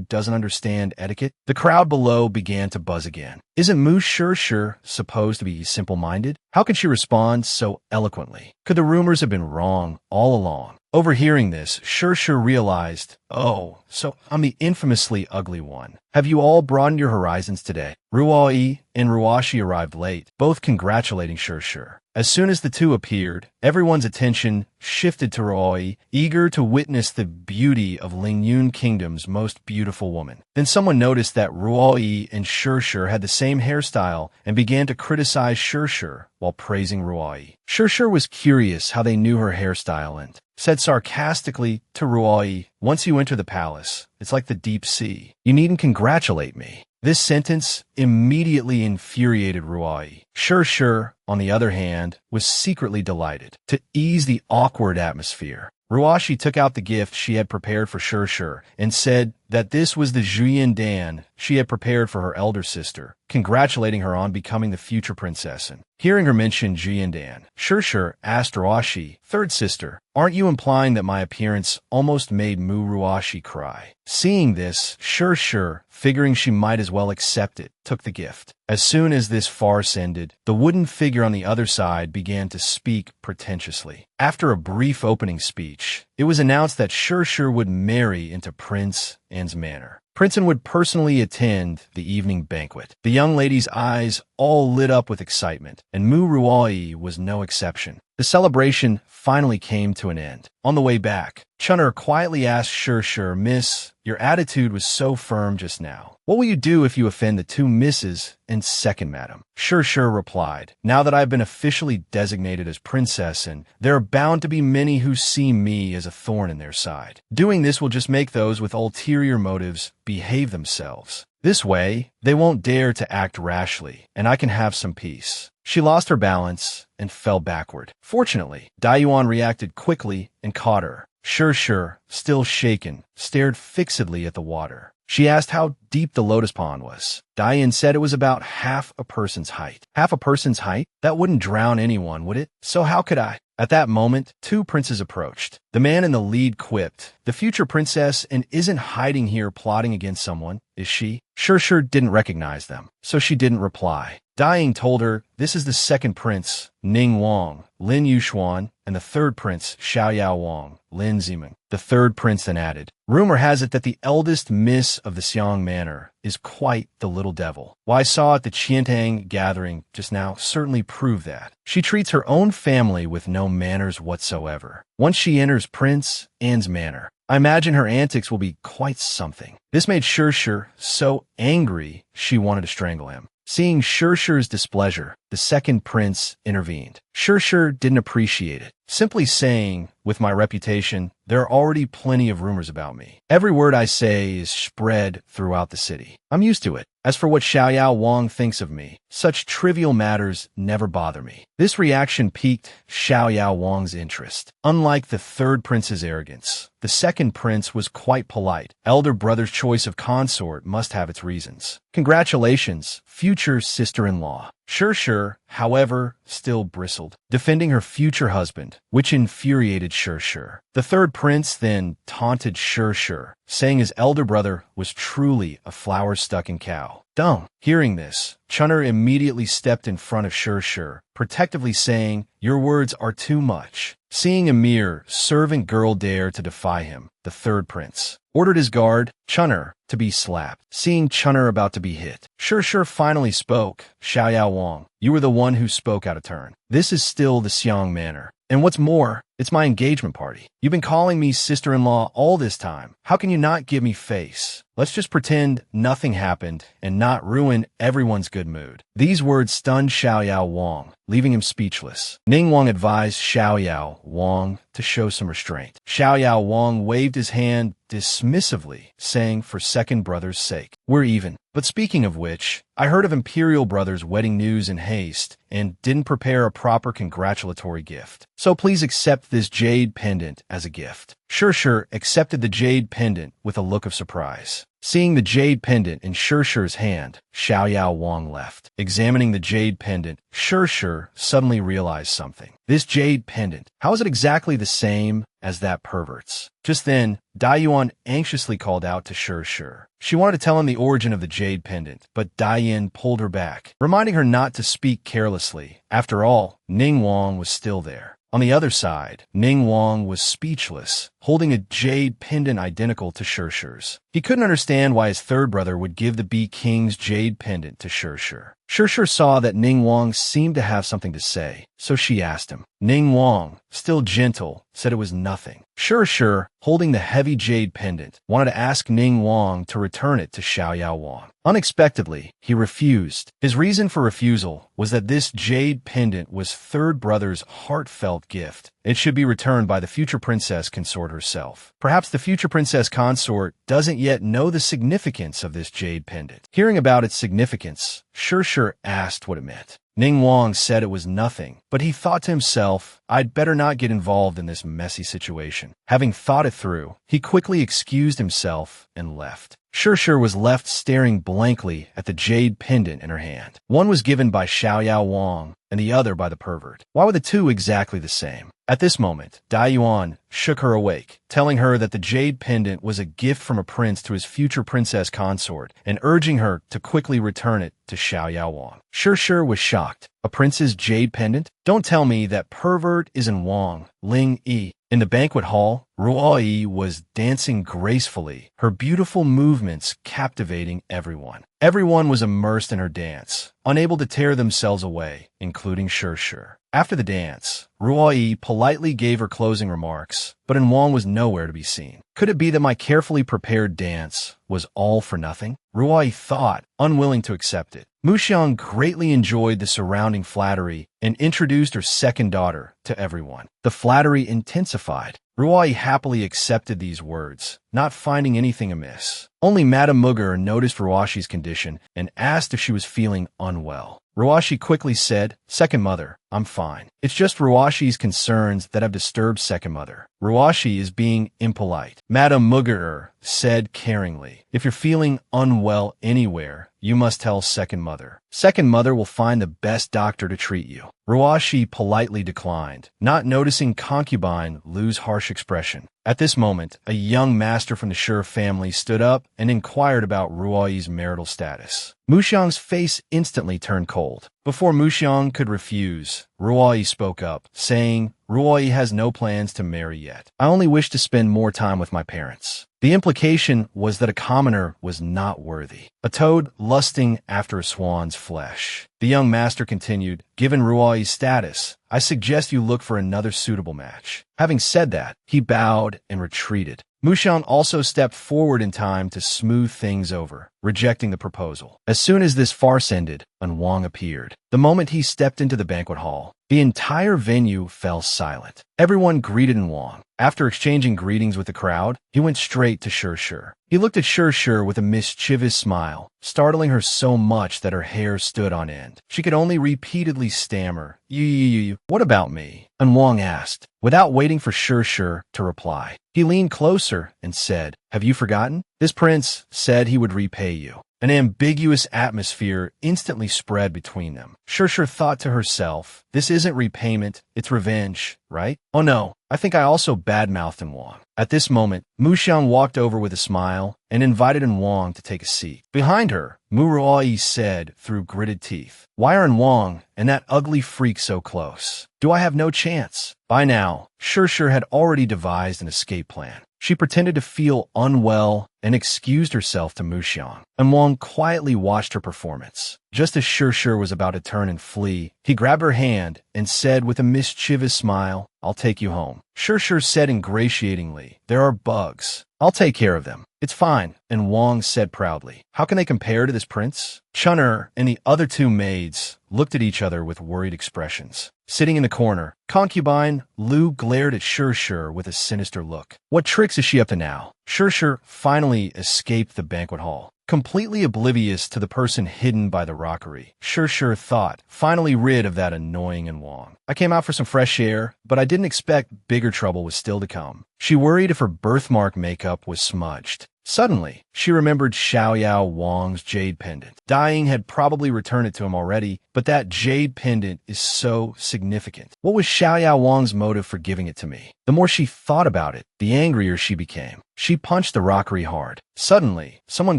doesn't understand etiquette?" The crowd below began to buzz again. Isn't Mu Shirshir supposed to be simple-minded? How could she respond so eloquently? Could the rumors have been wrong all along? Overhearing this, Shirshir realized, "Oh, so I'm the infamously ugly one. Have you all broadened your horizons today?" Ruoi and Ruashi arrived late, both congratulating Shirshir. As soon as the two appeared, everyone's attention shifted to Ruoi, eager to witness the beauty of Lingyun Kingdom's most beautiful woman. Then someone noticed that Ruoyi and Shirshir had the same hairstyle and began to criticize Shirshir while praising Ruoyi. Shirshir was curious how they knew her hairstyle and said sarcastically to Ruoyi, "Once you enter the palace, it's like the deep sea. You needn't congratulate me." This sentence immediately infuriated Ruoyi. Shirshir, on the other hand, was secretly delighted. To ease the awkward atmosphere, Ruoshi took out the gift she had prepared for Shirshir and said that this was the Juyin Dan she had prepared for her elder sister, congratulating her on becoming the future princess. And hearing her mention Juyin Dan, Shirshir asked Ruoshi, "Third sister, aren't you implying that my appearance almost made Mu Ruoshi cry?" Seeing this, Shirshir, figuring she might as well accept it, took the gift. As soon as this farce ended, the wooden figure on the other side began to speak pretentiously. After a brief opening speech, it was announced that Shirshir would marry into Prince An's manor. Prince An would personally attend the evening banquet. The young lady's eyes all lit up with excitement, and Mu Ruoyi was no exception. The celebration finally came to an end. On the way back, Chun'er quietly asked Shirshir, "Miss, your attitude was so firm just now. What will you do if you offend the two misses and second madam?" Shirshir replied, "Now that I've been officially designated as princess, and there are bound to be many who see me as a thorn in their side. Doing this will just make those with ulterior motives behave themselves. This way, they won't dare to act rashly, and I can have some peace." She lost her balance and fell backward. Fortunately, Daiyuan reacted quickly and caught her. Shirshir, still shaken, stared fixedly at the water. She asked how deep the lotus pond was. Dayan said it was about half a person's height. Half a person's height? That wouldn't drown anyone, would it? So how could I? At that moment, two princes approached. The man in the lead quipped, "The future princess and isn't hiding here plotting against someone, is she?" Shirshir didn't recognize them, so she didn't reply. Dying told her, "This is the second prince, Ning Wang, Lin Yuxuan, and the third prince, Xiaoyao Wang, Lin Zimeng." The third prince then added, "Rumor has it that the eldest miss of the Xiang Manor is quite the little devil. What I saw at the Qiantang gathering just now certainly proved that. She treats her own family with no manners whatsoever. Once she enters Prince An's manor, I imagine her antics will be quite something." This made Shirshir so angry she wanted to strangle him. Seeing Shirshir's displeasure, the second prince intervened. Shirshir didn't appreciate it, simply saying, "With my reputation, there are already plenty of rumors about me. Every word I say is spread throughout the city. I'm used to it. As for what Xiaoyao Wang thinks of me, such trivial matters never bother me." This reaction piqued Xiaoyao Wang's interest. Unlike the third prince's arrogance, the second prince was quite polite. Elder brother's choice of consort must have its reasons. Congratulations, future sister-in-law. Shirshir, however, still bristled, defending her future husband, which infuriated Shirshir. The third prince then taunted Shirshir, saying his elder brother was truly a flower-stuck-in cow. Dung. Hearing this, Chun'er immediately stepped in front of Shirshir, protectively saying, "Your words are too much." Seeing a mere servant girl dare to defy him, the third prince ordered his guard, Chun'er, to be slapped. Seeing Chun'er about to be hit, Shirshir finally spoke, "Xiaoyao Wang, you were the one who spoke out of turn. This is still the Xiang Manor. And what's more, it's my engagement party. You've been calling me sister-in-law all this time. How can you not give me face? Let's just pretend nothing happened and not ruin everyone's good mood." These words stunned Xiaoyao Wang, leaving him speechless. Ning Wang advised Xiaoyao Wang to show some restraint. Xiaoyao Wang waved his hand dismissively, saying, "For second brother's sake, we're even. But speaking of which, I heard of Imperial Brothers' wedding news in haste and didn't prepare a proper congratulatory gift. So please accept this jade pendant as a gift." Shirshir accepted the jade pendant with a look of surprise. Seeing the jade pendant in Shirshir's hand, Xiaoyao Wang left. Examining the jade pendant, Shirshir suddenly realized something. This jade pendant, how is it exactly the same as that pervert's? Just then, Daiyuan anxiously called out to Shirshir. She wanted to tell him the origin of the jade pendant, but Daiyin pulled her back, reminding her not to speak carelessly. After all, Ning Wang was still there. On the other side, Ning Wang was speechless, holding a jade pendant identical to Shirshir's. He couldn't understand why his third brother would give the Bee King's jade pendant to Shirshir. Shirshir saw that Ning Wang seemed to have something to say, so she asked him. Ning Wang, still gentle, said it was nothing. Shirshir, holding the heavy jade pendant, wanted to ask Ning Wang to return it to Xiaoyao Wang. Unexpectedly, he refused. His reason for refusal was that this jade pendant was third brother's heartfelt gift. It should be returned by the future princess consort herself. Perhaps the future princess consort doesn't yet know the significance of this jade pendant. Hearing about its significance, Shirshir asked what it meant. Ning Wang said it was nothing, but he thought to himself, I'd better not get involved in this messy situation. Having thought it through, he quickly excused himself and left. Shirshir was left staring blankly at the jade pendant in her hand. One was given by Xiaoyao Wang, and the other by the pervert. Why were the two exactly the same? At this moment, Dai Yuan shook her awake, telling her that the jade pendant was a gift from a prince to his future princess consort, and urging her to quickly return it to Xiaoyao Wang. Shirshir was shocked. A prince's jade pendant? Don't tell me that pervert isn't Wang Ling Yi. In the banquet hall, Ruo Yi was dancing gracefully, her beautiful movements captivating everyone. Everyone was immersed in her dance, unable to tear themselves away, including Shirshir. After the dance, Ruo Yi politely gave her closing remarks, but Wang was nowhere to be seen. Could it be that my carefully prepared dance was all for nothing? Ruo Yi thought, unwilling to accept it. Muxiang greatly enjoyed the surrounding flattery and introduced her second daughter to everyone. The flattery intensified. Ruo Yi happily accepted these words, not finding anything amiss. Only Madame Muger noticed Ruashi's condition and asked if she was feeling unwell. Ruashi quickly said, Second mother, I'm fine. It's just Ruashi's concerns that have disturbed second mother. Ruashi is being impolite. Madame Muger said caringly, if you're feeling unwell anywhere, you must tell second mother. Second mother will find the best doctor to treat you. Ruashi politely declined, not noticing concubine lose harsh expression. At this moment, a young master from the Shi family stood up and inquired about Ruoyi's marital status. Muxiang's face instantly turned cold. Before Muxiang could refuse, Ruoyi spoke up, saying, Ruoyi has no plans to marry yet. I only wish to spend more time with my parents. The implication was that a commoner was not worthy, a toad lusting after a swan's flesh. The young master continued, given Ruoyi's status, I suggest you look for another suitable match. Having said that, he bowed and retreated. Muxiang also stepped forward in time to smooth things over, rejecting the proposal. As soon as this farce ended, Wang appeared. The moment he stepped into the banquet hall, the entire venue fell silent. Everyone greeted Wang. After exchanging greetings with the crowd, he went straight to Shirshir. He looked at Shirshir with a mischievous smile, startling her so much that her hair stood on end. She could only repeatedly stammer, What about me? Wang asked, without waiting for Shirshir to reply. He leaned closer and said, Have you forgotten? This prince said he would repay you. An ambiguous atmosphere instantly spread between them. Shirshir thought to herself, this isn't repayment, it's revenge, right? Oh no, I think I also badmouthed Wang. At this moment, Muxiang walked over with a smile and invited Wang to take a seat. Behind her, Ruoyi said through gritted teeth, Why are Wang and that ugly freak so close? Do I have no chance? By now, Shirshir had already devised an escape plan. She pretended to feel unwell and excused herself to Muxiang. Wang quietly watched her performance. Just as Shirshir was about to turn and flee, he grabbed her hand and said with a mischievous smile, I'll take you home. Shirshir said ingratiatingly, There are bugs. I'll take care of them. It's fine, and Wang said proudly. How can they compare to this prince? Chun'er and the other two maids looked at each other with worried expressions. Sitting in the corner, concubine Lu glared at Shirshir with a sinister look. What tricks is she up to now? Shirshir finally escaped the banquet hall. Completely oblivious to the person hidden by the rockery, Shirshir thought, finally rid of that annoying Wang. I came out for some fresh air, but I didn't expect bigger trouble was still to come. She worried if her birthmark makeup was smudged. Suddenly, She remembered Xiaoyao Wang's jade pendant. Dying had probably returned it to him already, but that jade pendant is so significant. What was Xiaoyao Wang's motive for giving it to me? The more she thought about it, the angrier she became. She punched the rockery hard. Suddenly, someone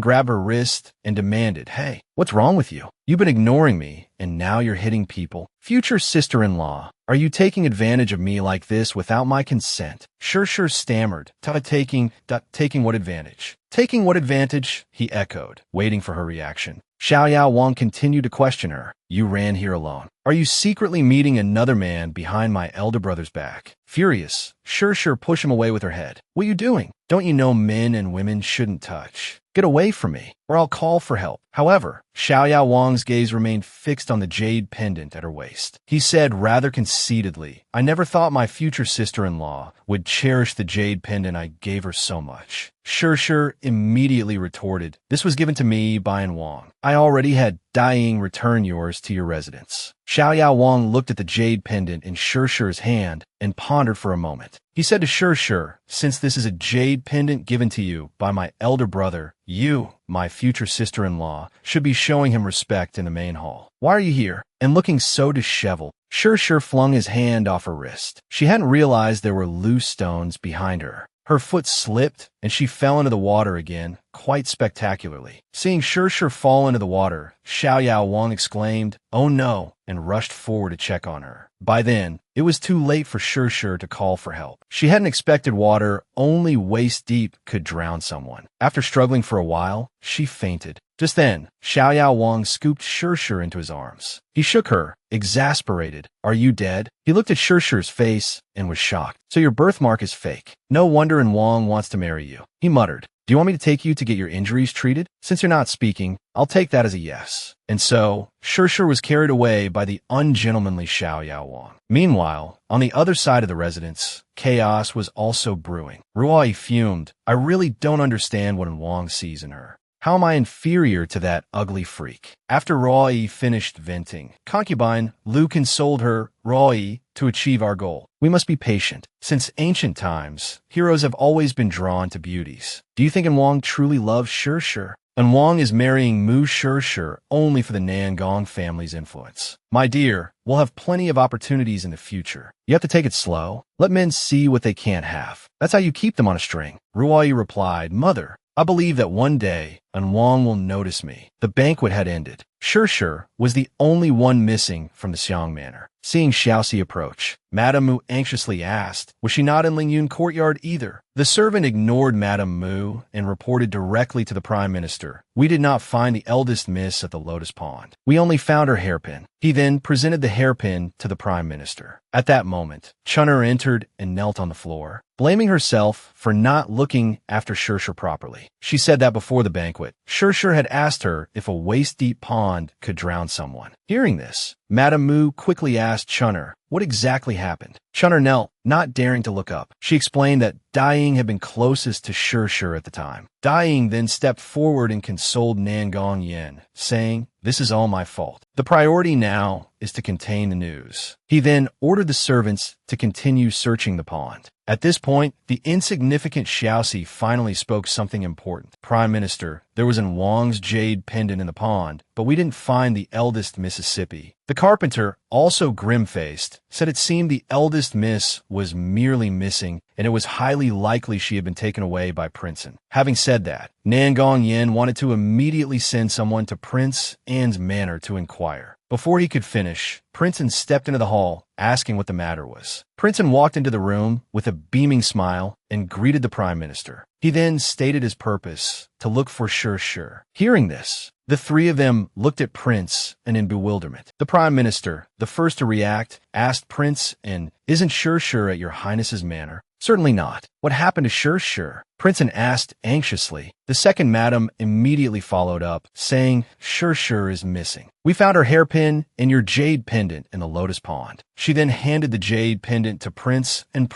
grabbed her wrist and demanded, "Hey, what's wrong with you? You've been ignoring me, and now you're hitting people. Future sister-in-law, are you taking advantage of me like this without my consent?" Sure stammered. Taking what advantage? Taking what advantage? He echoed, waiting for her reaction. Xiaoyao Wang continued to question her. "You ran here alone. Are you secretly meeting another man behind my elder brother's back?" Furious, Sure pushed him away with her head. "What are you doing? Don't you know men and women shouldn't touch? Get away from me, or I'll call for help." However, Xiaoyao Wang's gaze remained fixed on the jade pendant at her waist. He said rather conceitedly, "I never thought my future sister-in-law would cherish the jade pendant I gave her so much." Sure immediately retorted, "This was given to me by Wang. I already had Dying return yours to your residence." Xiaoyao Wang looked at the jade pendant in Sure's hand and pondered for a moment. He said to Sure, "Since this is a jade pendant given to you by my elder brother, you, my future sister-in-law, should be showing him respect in the main hall. Why are you here?" And looking so disheveled, Sure flung his hand off her wrist. She hadn't realized there were loose stones behind her. Her foot slipped, and she fell into the water again, quite spectacularly. Seeing Sure fall into the water, Xiaoyao Wang exclaimed, "Oh no," and rushed forward to check on her. By then, it was too late for Sure to call for help. She hadn't expected water only waist deep could drown someone. After struggling for a while, she fainted. Just then, Xiaoyao Wang scooped Sure into his arms. He shook her, exasperated. "Are you dead?" He looked at Sure's face and was shocked. "So your birthmark is fake. No wonder Wang wants to marry you." He muttered, "Do you want me to take you to get your injuries treated? Since you're not speaking, I'll take that as a yes." And so, Sure was carried away by the ungentlemanly Xiaoyao Wang. Meanwhile, on the other side of the residence, chaos was also brewing. Ruai fumed. "I really don't understand what Wang sees in her. How am I inferior to that ugly freak?" After Ruai finished venting, concubine Lu consoled her, "Ruai, to achieve our goal, we must be patient. Since ancient times, heroes have always been drawn to beauties. Do you think Wang truly loves Sure? And Wang is marrying Mu Sure only for the Nangong family's influence. My dear, we'll have plenty of opportunities in the future. You have to take it slow. Let men see what they can't have. That's how you keep them on a string." Ruai replied, "Mother, I believe that one day, Wang will notice me." The banquet had ended. Sure was the only one missing from the Xiang manor. Seeing Xiaoxi approach, Madame Mu anxiously asked, was she not in Lingyun courtyard either? The servant ignored Madame Mu and reported directly to the Prime Minister. "We did not find the eldest miss at the Lotus Pond. We only found her hairpin." He then presented the hairpin to the Prime Minister. At that moment, Chun'er entered and knelt on the floor, blaming herself for not looking after Sure properly. She said that before the banquet, Sure had asked her if a waist-deep pond could drown someone. Hearing this, Madame Mu quickly asked Chun'er what exactly happened. Chun'er knelt, not daring to look up. She explained that Dying had been closest to Sure at the time. Dying then stepped forward and consoled Nangong Yen, saying, "This is all my fault. The priority now is to contain the news." He then ordered the servants to continue searching the pond. At this point, the insignificant Xiaoxi finally spoke something important. "Prime Minister, there was Wang's jade pendant in the pond, but we didn't find the eldest Mississippi." The carpenter, also grim-faced, said it seemed the eldest miss was merely missing, and it was highly likely she had been taken away by Princeton. Having said that, Nangong Yen wanted to immediately send someone to Prince Anne's manor to inquire. Before he could finish, Princeton stepped into the hall, asking what the matter was. Princeton walked into the room with a beaming smile and greeted the Prime Minister. He then stated his purpose, to look for Sure. Hearing this, the three of them looked at Prince and in bewilderment. The Prime Minister, the first to react, asked Prince, "And isn't Sure at your Highness's manor?" "Certainly not. What happened to Sure?" Princeton asked anxiously. The second madam immediately followed up, saying, "Sure is missing. We found her hairpin and your jade pendant in the Lotus Pond." She then handed the jade pendant to Prince and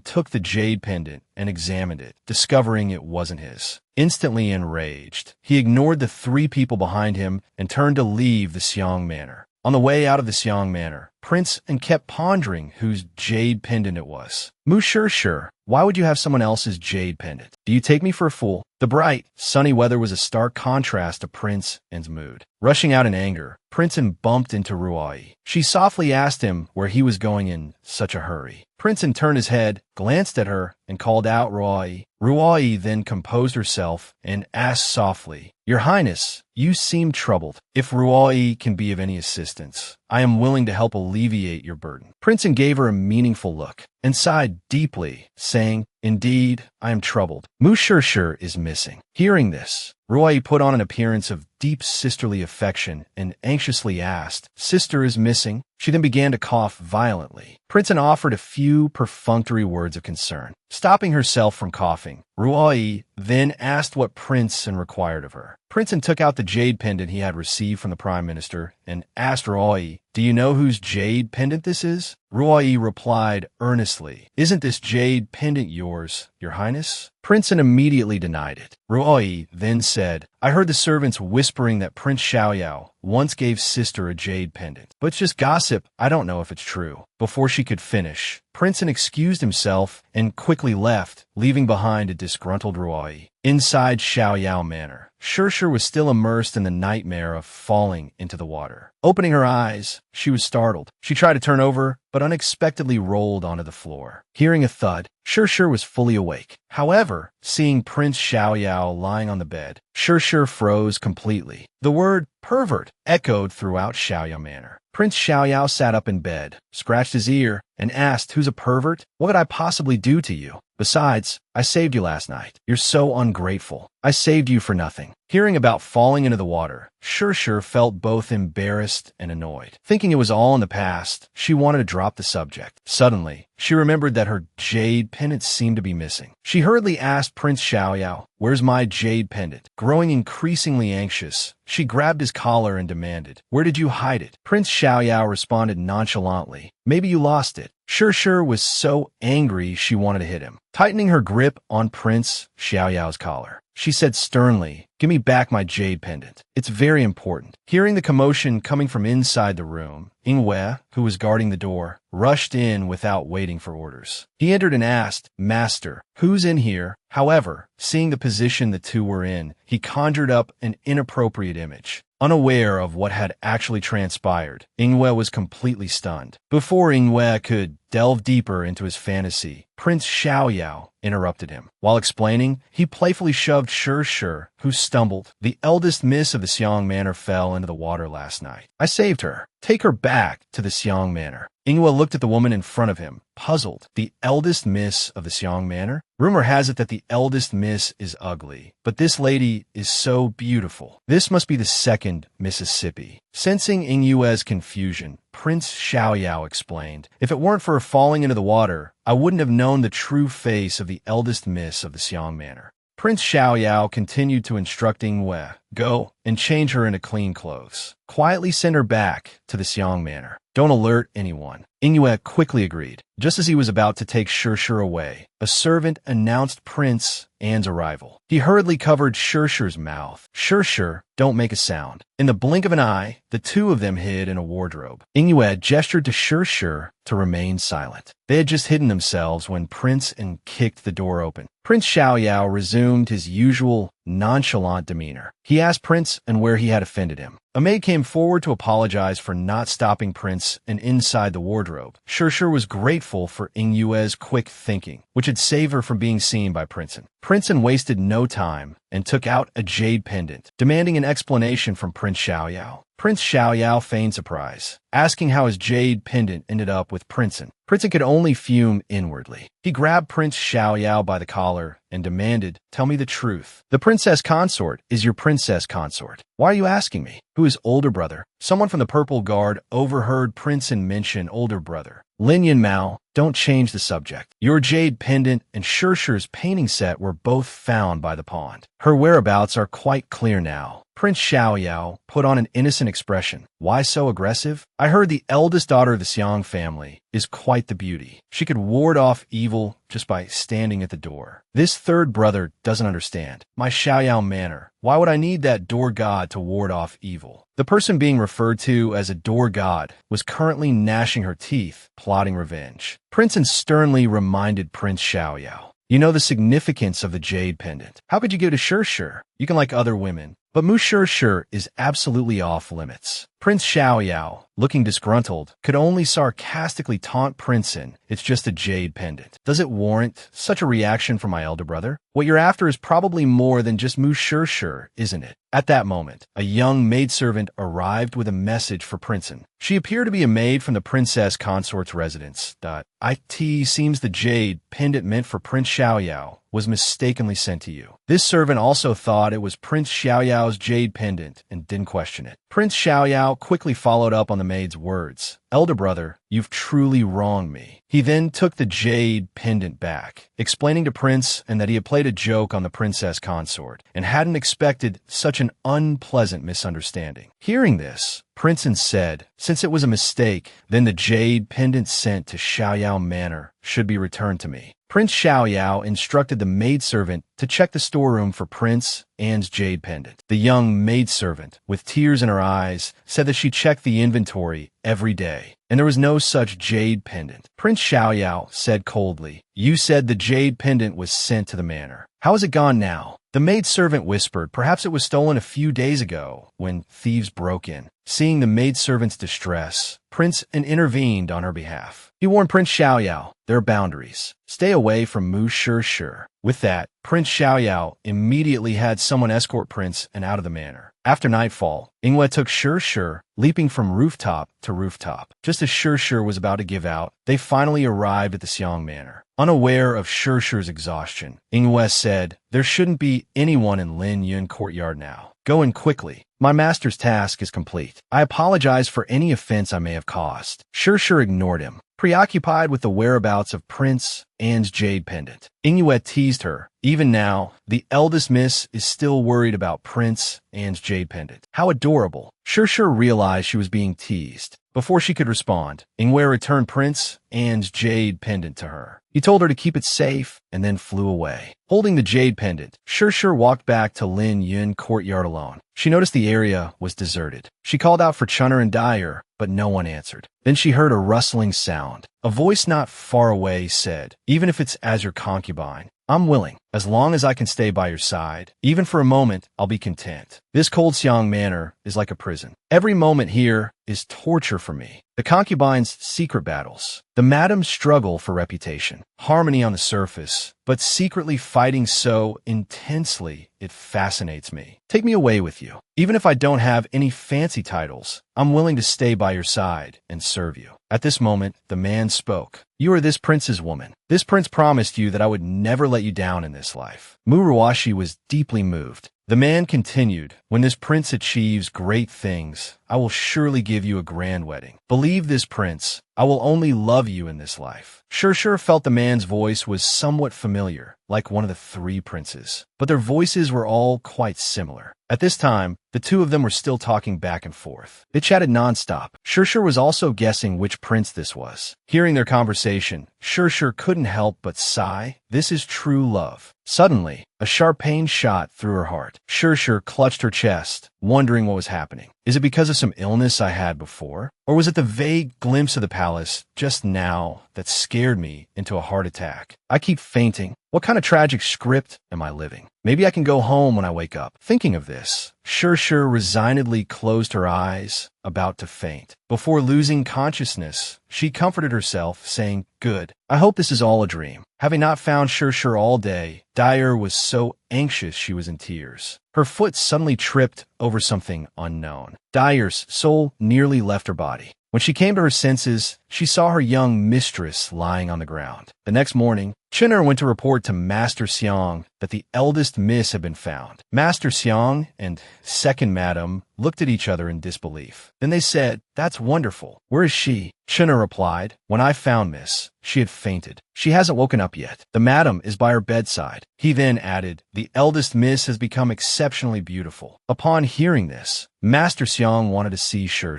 took the jade pendant and examined it, discovering it wasn't his. Instantly enraged, he ignored the three people behind him and turned to leave the Xiang manor. On the way out of the Xiang manor, Prince kept pondering whose jade pendant it was. Moo, sure. Why would you have someone else's jade pendant? Do you take me for a fool? The bright, sunny weather was a stark contrast to Prince N's mood. Rushing out in anger, Prince N bumped into Ruai. She softly asked him where he was going in such a hurry. Prince N turned his head, glanced at her, and called out Ruai. Ruai then composed herself and asked softly, "Your Highness, you seem troubled. If Ruai can be of any assistance, I am willing to help alleviate your burden." Prince N gave her a meaningful look and sighed deeply, saying, "Indeed, I am troubled. Moo Sure is missing." Hearing this, Ruai put on an appearance of deep sisterly affection and anxiously asked, "Sister is missing?" She then began to cough violently. Prince N offered a few perfunctory words of concern. Stopping herself from coughing, Ruai then asked what Prince N required of her. Prince N took out the jade pendant he had received from the Prime Minister and asked Ruai, "Do you know whose jade pendant this is?" Ruai replied earnestly, "Isn't this jade pendant yours, Your Highness?" Prince N immediately denied it. Ruai then said, "I heard the servants whispering that Prince Xiaoyao once gave sister a jade pendant. But it's just gossip. I don't know if it's true." Before she could finish, Prince N excused himself and quickly left, leaving behind a disgruntled Ruai. Inside Xiaoyao Manor, Sure was still immersed in the nightmare of falling into the water. Opening her eyes, she was startled. She tried to turn over, but unexpectedly rolled onto the floor. Hearing a thud, Sure was fully awake. However, seeing Prince Xiaoyao lying on the bed, Sure froze completely. The word pervert echoed throughout Xiaoyao Manor. Prince Xiaoyao sat up in bed, scratched his ear, and asked, "Who's a pervert? What could I possibly do to you? Besides, I saved you last night. You're so ungrateful. I saved you for nothing." Hearing about falling into the water, Sure felt both embarrassed and annoyed. Thinking it was all in the past, she wanted to drop the subject. Suddenly, she remembered that her jade pendant seemed to be missing. She hurriedly asked Prince Xiaoyao, "Where's my jade pendant?" Growing increasingly anxious, she grabbed his collar and demanded, "Where did you hide it?" Prince Xiaoyao responded nonchalantly, "Maybe you lost it." Sure was so angry she wanted to hit him. Tightening her grip on Prince Xiaoyao's collar, she said sternly, "Give me back my jade pendant. It's very important." Hearing the commotion coming from inside the room, Ingwe, who was guarding the door, rushed in without waiting for orders. He entered and asked, "Master, who's in here?" However, seeing the position the two were in, he conjured up an inappropriate image. Unaware of what had actually transpired, Ingwe was completely stunned. Before Ingwe could delve deeper into his fantasy, Prince Xiaoyao interrupted him. While explaining, he playfully shoved Sure, who stumbled. "The eldest miss of the Xiong Manor fell into the water last night. I saved her. Take her back to the Xiong Manor." Ingwe looked at the woman in front of him, puzzled. The eldest miss of the Xiong Manor? Rumor has it that the eldest miss is ugly, but this lady is so beautiful. This must be the second Mississippi. Sensing Ingwe's confusion, Prince Xiaoyao explained, "If it weren't for her falling into the water, I wouldn't have known the true face of the eldest miss of the Xiong Manor." Prince Xiaoyao continued to instruct Ingwe, "Go and change her into clean clothes. Quietly send her back to the Xiong Manor. Don't alert anyone." Ingwe quickly agreed. Just as he was about to take Sure away, a servant announced Prince An's arrival. He hurriedly covered Sure's mouth. "Sure, don't make a sound." In the blink of an eye, the two of them hid in a wardrobe. Ingwe gestured to Sure to remain silent. They had just hidden themselves when Prince An kicked the door open. Prince Xiaoyao resumed his usual nonchalant demeanor. He asked Prince An where he had offended him. A maid came forward to apologize for not stopping Prince An inside the wardrobe. Sure was grateful for Ingwe's quick thinking, which had saved her from being seen by Prince An. Prince An wasted no time and took out a jade pendant, demanding an explanation from Prince Xiaoyao. Prince Xiaoyao feigned surprise, asking how his jade pendant ended up with Prince An. Prince An could only fume inwardly. He grabbed Prince Xiaoyao by the collar and demanded, "Tell me the truth. The princess consort is your princess consort. Why are you asking me? Who is older brother?" Someone from the Purple Guard overheard Prince An mention older brother. "Lin Yin Mao, don't change the subject. Your jade pendant and Sure's painting set were both found by the pond. Her whereabouts are quite clear now. Prince Xiaoyao put on an innocent expression. Why so aggressive? I heard the eldest daughter of the Xiang family is quite the beauty. She could ward off evil just by standing at the door. This third brother doesn't understand. My Xiaoyao manner. Why would I need that door god to ward off evil? The person being referred to as a door god was currently gnashing her teeth, plotting revenge. Prince sternly reminded Prince Xiaoyao. You know the significance of the jade pendant. How could you give it to Shir? You can like other women, but Mu Shir is absolutely off limits. Prince Xiaoyao, looking disgruntled, could only sarcastically taunt Princeton. It's just a jade pendant. Does it warrant such a reaction from my elder brother? What you're after is probably more than just Mu Shir, isn't it? At that moment, a young maidservant arrived with a message for Princeton. She appeared to be a maid from the princess consort's residence. It seems the jade pendant meant for Prince Xiaoyao was mistakenly sent to you. This servant also thought it was Prince Xiaoyao's jade pendant and didn't question it. Prince Xiaoyao quickly followed up on the maid's words. Elder brother, you've truly wronged me. He then took the jade pendant back, explaining to Prince and that he had played a joke on the princess consort and hadn't expected such an unpleasant misunderstanding. Hearing this, Princeton said, since it was a mistake, then the jade pendant sent to Xiaoyao Manor should be returned to me. Prince Xiaoyao instructed the maidservant to check the storeroom for Prince Anne's jade pendant. The young maidservant, with tears in her eyes, said that she checked the inventory every day, and there was no such jade pendant. Prince Xiaoyao said coldly, you said the jade pendant was sent to the manor. How is it gone now? The maidservant whispered, perhaps it was stolen a few days ago when thieves broke in. Seeing the maidservant's distress, Prince intervened on her behalf. He warned Prince Xiaoyao, there are boundaries. Stay away from Mu Shir. With that, Prince Xiaoyao immediately had someone escort Prince and out of the manor. After nightfall, Ingwe took Shir, leaping from rooftop to rooftop. Just as Shir was about to give out, they finally arrived at the Xiang Manor. Unaware of Shir's exhaustion, Ingwe said, there shouldn't be anyone in Lin Yun courtyard now. Go in quickly. My master's task is complete. I apologize for any offense I may have caused. Shir ignored him, preoccupied with the whereabouts of Prince Anne's jade pendant. Ingwe teased her. Even now, the eldest miss is still worried about Prince Anne's jade pendant. How adorable. Shir realized she was being teased. Before she could respond, Ingwe returned Prince Anne's jade pendant to her. He told her to keep it safe and then flew away. Holding the jade pendant, Shir walked back to Lin Yun courtyard alone. She noticed the area was deserted. She called out for Chunner and Dyer, but no one answered. Then she heard a rustling sound. A voice not far away said, even if it's as your concubine, I'm willing. As long as I can stay by your side, even for a moment, I'll be content. This cold Xiang Manor is like a prison. Every moment here is torture for me. The concubine's secret battles, the madam's struggle for reputation, harmony on the surface, but secretly fighting so intensely it fascinates me. Take me away with you. Even if I don't have any fancy titles, I'm willing to stay by your side and serve you. At this moment, the man spoke. You are this prince's woman. This prince promised you that I would never let you down in this life. Muruwashi was deeply moved. The man continued, when this prince achieves great things, I will surely give you a grand wedding. Believe this, prince. I will only love you in this life. Shir felt the man's voice was somewhat familiar, like one of the three princes, but their voices were all quite similar. At this time, the two of them were still talking back and forth. They chatted nonstop. Shir was also guessing which prince this was. Hearing their conversation, Shir couldn't help but sigh. This is true love. Suddenly, a sharp pain shot through her heart. Shir clutched her chest, wondering what was happening. Is it because of some illness I had before? Or was it the vague glimpse of the palace just now that scared me into a heart attack? I keep fainting. What kind of tragic script am I living? Maybe I can go home when I wake up. Thinking of this, Shir resignedly closed her eyes, about to faint. Before losing consciousness, she comforted herself, saying, good. I hope this is all a dream. Having not found Shir all day, Dyer was so anxious she was in tears. Her foot suddenly tripped over something unknown. Dyer's soul nearly left her body. When she came to her senses, she saw her young mistress lying on the ground. The next morning, Chinner went to report to Master Xiang that the eldest miss had been found. Master Xiang and second madam looked at each other in disbelief. Then they said, "That's wonderful. Where is she?" Chinner replied, "When I found Miss, she had fainted. She hasn't woken up yet. The madam is by her bedside." He then added, "The eldest miss has become exceptionally beautiful." Upon hearing this, Master Xiang wanted to see Shi.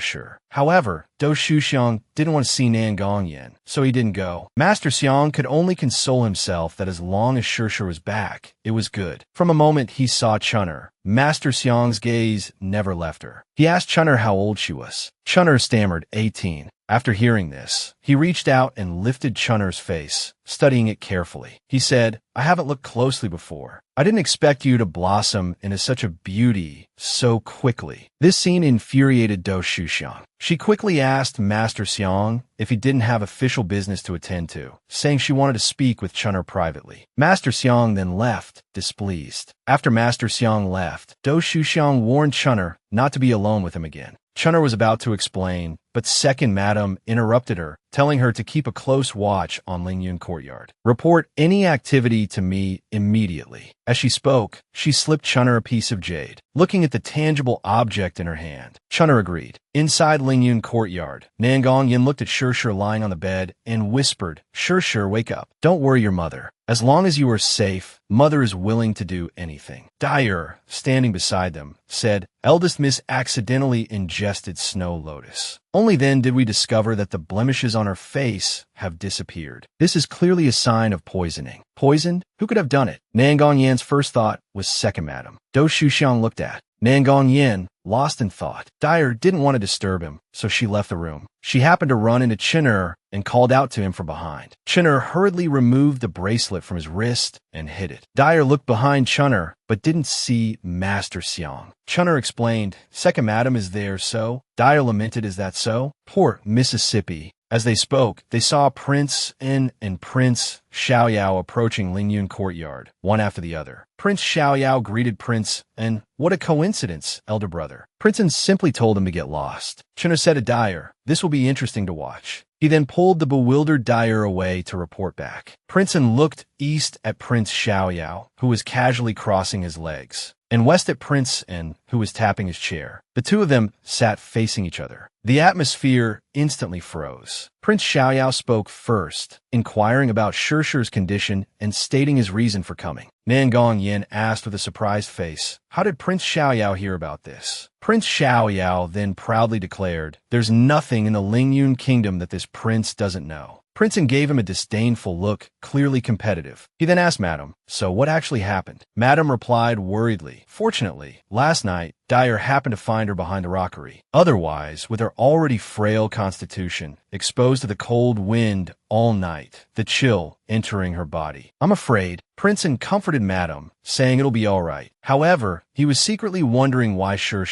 However, Do Shuxiang didn't want to see Nangong Yin, so he didn't go. Master Xiang could only console himself that as long as Shi was back, it was good. From a moment he saw Chunner, Master Xiang's gaze never left her. He asked Chunner how old she was. Chunner stammered 18. After hearing this, he reached out and lifted Chunner's face, studying it carefully. He said, "I haven't looked closely before. I didn't expect you to blossom into such a beauty so quickly." This scene infuriated Do Shuxiang. She quickly asked Master Xiang if he didn't have official business to attend to, saying she wanted to speak with Chunner privately. Master Xiang then left, displeased. After Master Xiang left, Do Shuxiang warned Chunner not to be alone with him again. Chunner was about to explain, but second madam interrupted her, telling her to keep a close watch on Lingyun Courtyard. "Report any activity to me immediately." As she spoke, she slipped Chunner a piece of jade. Looking at the tangible object in her hand, Chunner agreed. Inside Lingyun Courtyard, Nangong Yin looked at Shi lying on the bed and whispered, Shi, wake up. Don't worry your mother. As long as you are safe, Mother is willing to do anything." Dyer, standing beside them, said, "Eldest Miss accidentally ingested snow lotus. Only then did we discover that the blemishes on her face have disappeared. This is clearly a sign of poisoning." Poisoned? Who could have done it? Nangong Yan's first thought was second madam. Do Shuxiang looked at Nangong Yan, lost in thought. Dyer didn't want to disturb him, so she left the room. She happened to run into Chinner and called out to him from behind. Chinner hurriedly removed the bracelet from his wrist and hid it. Dyer looked behind Chunner, but didn't see Master Xiang. Chunner explained, "Second madam is there, so?" Dyer lamented, "Is that so?" Poor Mississippi. As they spoke, they saw Prince En and Prince Xiaoyao approaching Lingyun Courtyard, one after the other. Prince Xiaoyao greeted Prince En. "What a coincidence, elder brother." Prince En simply told him to get lost. Chunner said to Dyer, "This will be interesting to watch." He then pulled the bewildered Dyer away to report back. Prince En looked east at Prince Xiaoyao, who was casually crossing his legs, and west at Prince En, who was tapping his chair. The two of them sat facing each other. The atmosphere instantly froze. Prince Xiaoyao spoke first, inquiring about Shi's condition and stating his reason for coming. Nangong Yin asked with a surprised face, "How did Prince Xiaoyao hear about this?" Prince Xiaoyao then proudly declared, "There's nothing in the Lingyun kingdom that this prince doesn't know." Prince En gave him a disdainful look, clearly competitive. He then asked Madam, "So what actually happened?" Madam replied worriedly, "Fortunately, last night, Dyer happened to find her behind the rockery. Otherwise, with her already frail constitution, exposed to the cold wind all night, the chill entering her body. I'm afraid." Prince En comforted Madam, saying it'll be all right. However, he was secretly wondering why Shi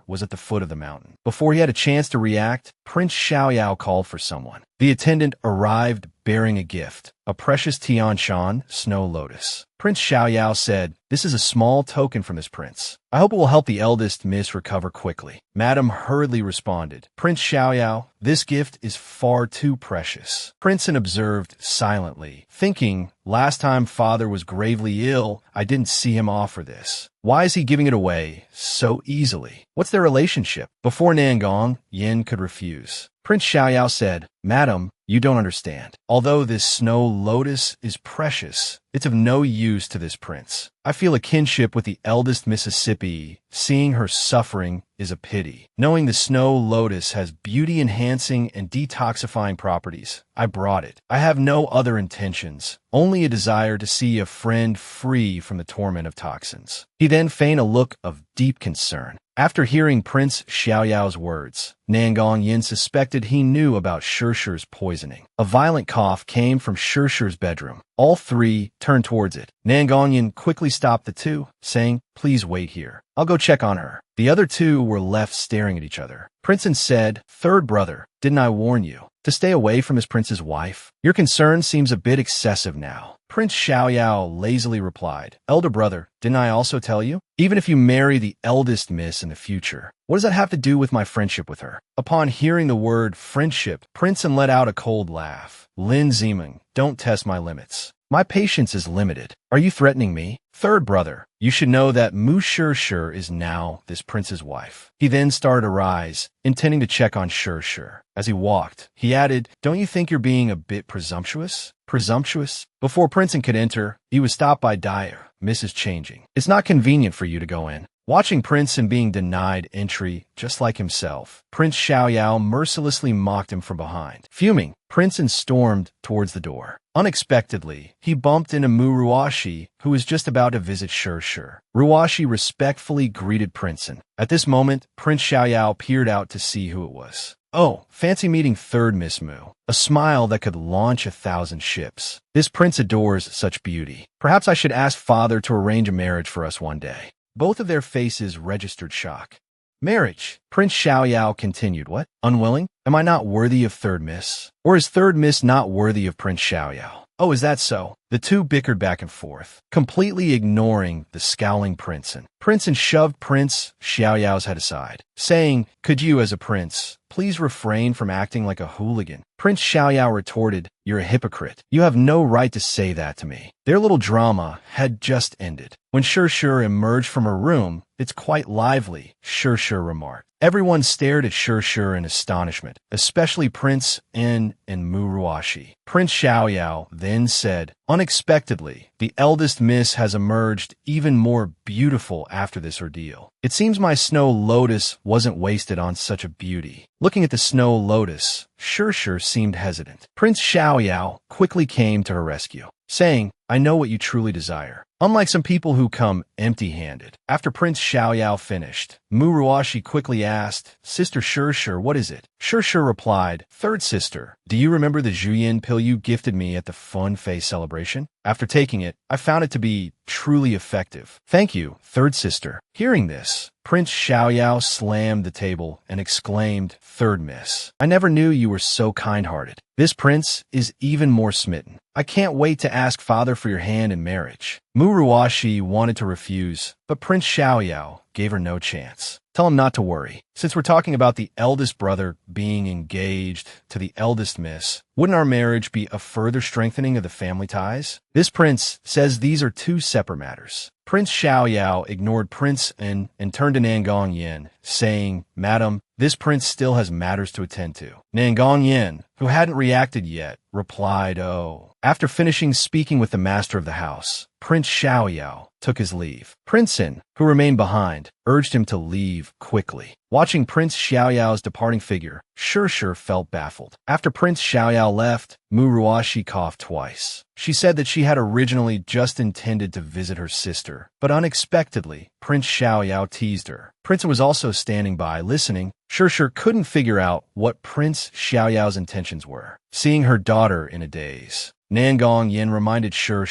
was at the foot of the mountain. Before he had a chance to react, Prince Xiaoyao called for someone. The attendant arrived bearing a gift, a precious Tianshan snow lotus. Prince Xiaoyao said, "This is a small token from this prince. I hope it will help the eldest miss recover quickly." Madam hurriedly responded, "Prince Xiaoyao, this gift is far too precious." Prince En observed silently, thinking, "Last time father was gravely ill, I didn't see him offer this. Why is he giving it away so easily? What's their relationship?" Before Nangong Yin could refuse, Prince Xiaoyao said, "Madam, you don't understand. Although this snow lotus is precious, it's of no use to this prince. I feel a kinship with the eldest Mississippi. Seeing her suffering is a pity. Knowing the snow lotus has beauty-enhancing and detoxifying properties, I brought it. I have no other intentions, only a desire to see a friend free from the torment of toxins." He then feigned a look of deep concern. After hearing Prince Xiaoyao's words, Nangong Yin suspected he knew about Shi's poisoning. A violent cough came from Shi's bedroom. All three turned towards it. Nangong Yin quickly stopped the two, saying, "Please wait here. I'll go check on her." The other two were left staring at each other. Prince En said, "Third brother, didn't I warn you to stay away from his prince's wife? Your concern seems a bit excessive now." Prince Xiaoyao lazily replied, "Elder brother, didn't I also tell you? Even if you marry the eldest miss in the future, what does that have to do with my friendship with her?" Upon hearing the word friendship, Prince En let out a cold laugh. "Lin Ziming, don't test my limits. My patience is limited. Are you threatening me? Third brother, you should know that Mu Shir is now this prince's wife. He then started to rise, intending to check on Shir. As he walked, he added, don't you think you're being a bit presumptuous? Presumptuous? Before Princeton could enter, he was stopped by Dyer. Mrs. Changing. It's not convenient for you to go in. Watching Princeton being denied entry, just like himself, Prince Xiaoyao mercilessly mocked him from behind. Fuming, Princeton stormed towards the door. Unexpectedly, he bumped into Mu Ruoshi, who was just about to visit Shir. Ruoshi respectfully greeted Princeton. At this moment, Prince Xiaoyao peered out to see who it was. Oh, fancy meeting third Miss Mu. A smile that could launch 1,000 ships. This prince adores such beauty. Perhaps I should ask father to arrange a marriage for us one day. Both of their faces registered shock. Marriage, Prince Xiaoyao continued. What? Unwilling? Am I not worthy of third miss? Or is third miss not worthy of Prince Xiaoyao? Oh, is that so? The two bickered back and forth, completely ignoring the scowling Princeton. Princeton shoved Prince Xiaoyao's head aside, saying, could you, as a prince, please refrain from acting like a hooligan? Prince Xiaoyao retorted, you're a hypocrite. You have no right to say that to me. Their little drama had just ended. When Shir emerged from her room, it's quite lively, Shir remarked. Everyone stared at Shir in astonishment, especially Prince En and Mu Ruoshi. Prince Xiaoyao then said, unexpectedly, the eldest miss has emerged even more beautiful after this ordeal. It seems my snow lotus wasn't wasted on such a beauty. Looking at the snow lotus, Shir seemed hesitant. Prince Xiaoyao quickly came to her rescue, saying, I know what you truly desire. Unlike some people who come empty-handed. After Prince Xiaoyao finished, Mu Ruoshi quickly asked, Sister Shir, what is it? Shir replied, Third sister, do you remember the Zhuyin pill you gifted me at the Fun Face celebration? After taking it, I found it to be truly effective. Thank you, third sister. Hearing this, Prince Xiaoyao slammed the table and exclaimed, Third miss, I never knew you were so kind-hearted. This prince is even more smitten. I can't wait to ask father for your hand in marriage. Mu Ruoshi wanted to refuse, but Prince Xiaoyao gave her no chance. Tell him not to worry. Since we're talking about the eldest brother being engaged to the eldest miss, wouldn't our marriage be a further strengthening of the family ties? This prince says these are two separate matters. Prince Xiaoyao ignored Prince En and turned to Nangong Yin, saying, Madam, this prince still has matters to attend to. Nangong Yin, who hadn't reacted yet, replied, oh. After finishing speaking with the master of the house, Prince Xiaoyao took his leave. Prince En, who remained behind, urged him to leave quickly. Watching Prince Xiaoyao's departing figure, Shir felt baffled. After Prince Xiaoyao left, Mu Ruoshi coughed twice. She said that she had originally just intended to visit her sister, but unexpectedly, Prince Xiaoyao teased her. Prince was also standing by, listening. Shir couldn't figure out what Prince Xiaoyao's intentions were. Seeing her daughter in a daze, Nangong Yin reminded Shir,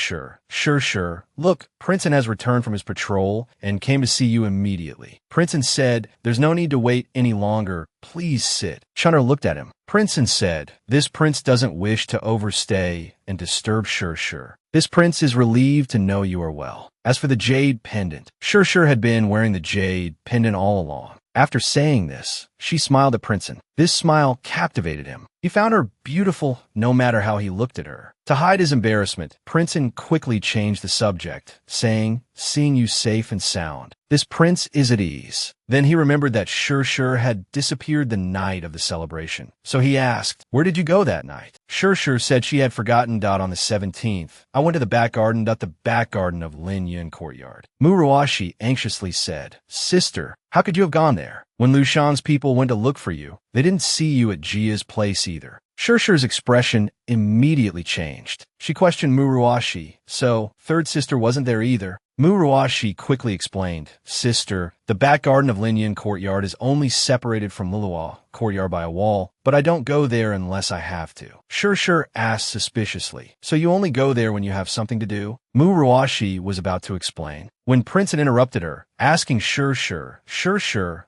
look, Princeton has returned from his patrol and came to see you immediately. Princeton said, there's no need to wait any longer. Please sit. Chunner looked at him. Princeton said, this prince doesn't wish to overstay and disturb Shir. This prince is relieved to know you are well. As for the jade pendant, Shir had been wearing the jade pendant all along. After saying this, she smiled at Princeton. This smile captivated him. He found her beautiful no matter how he looked at her. To hide his embarrassment, Princeton quickly changed the subject, saying, seeing you safe and sound, this prince is at ease. Then he remembered that Shir had disappeared the night of the celebration. So he asked, where did you go that night? Shir said she had forgotten. On the 17th, I went to the back garden. The back garden of Lin Yun Courtyard. Mu Ruoshi anxiously said, Sister, how could you have gone there? When Lu Shan's people went to look for you, they didn't see you at Jia's place either. Shir's expression immediately changed. She questioned Mu Ruoshi, so third sister wasn't there either. Mu Ruoshi quickly explained, Sister, the back garden of Lin Yun Courtyard is only separated from Lilua Courtyard by a wall, but I don't go there unless I have to. Shir asked suspiciously, so you only go there when you have something to do? Mu Ruoshi was about to explain, when Princeton interrupted her, asking Shir,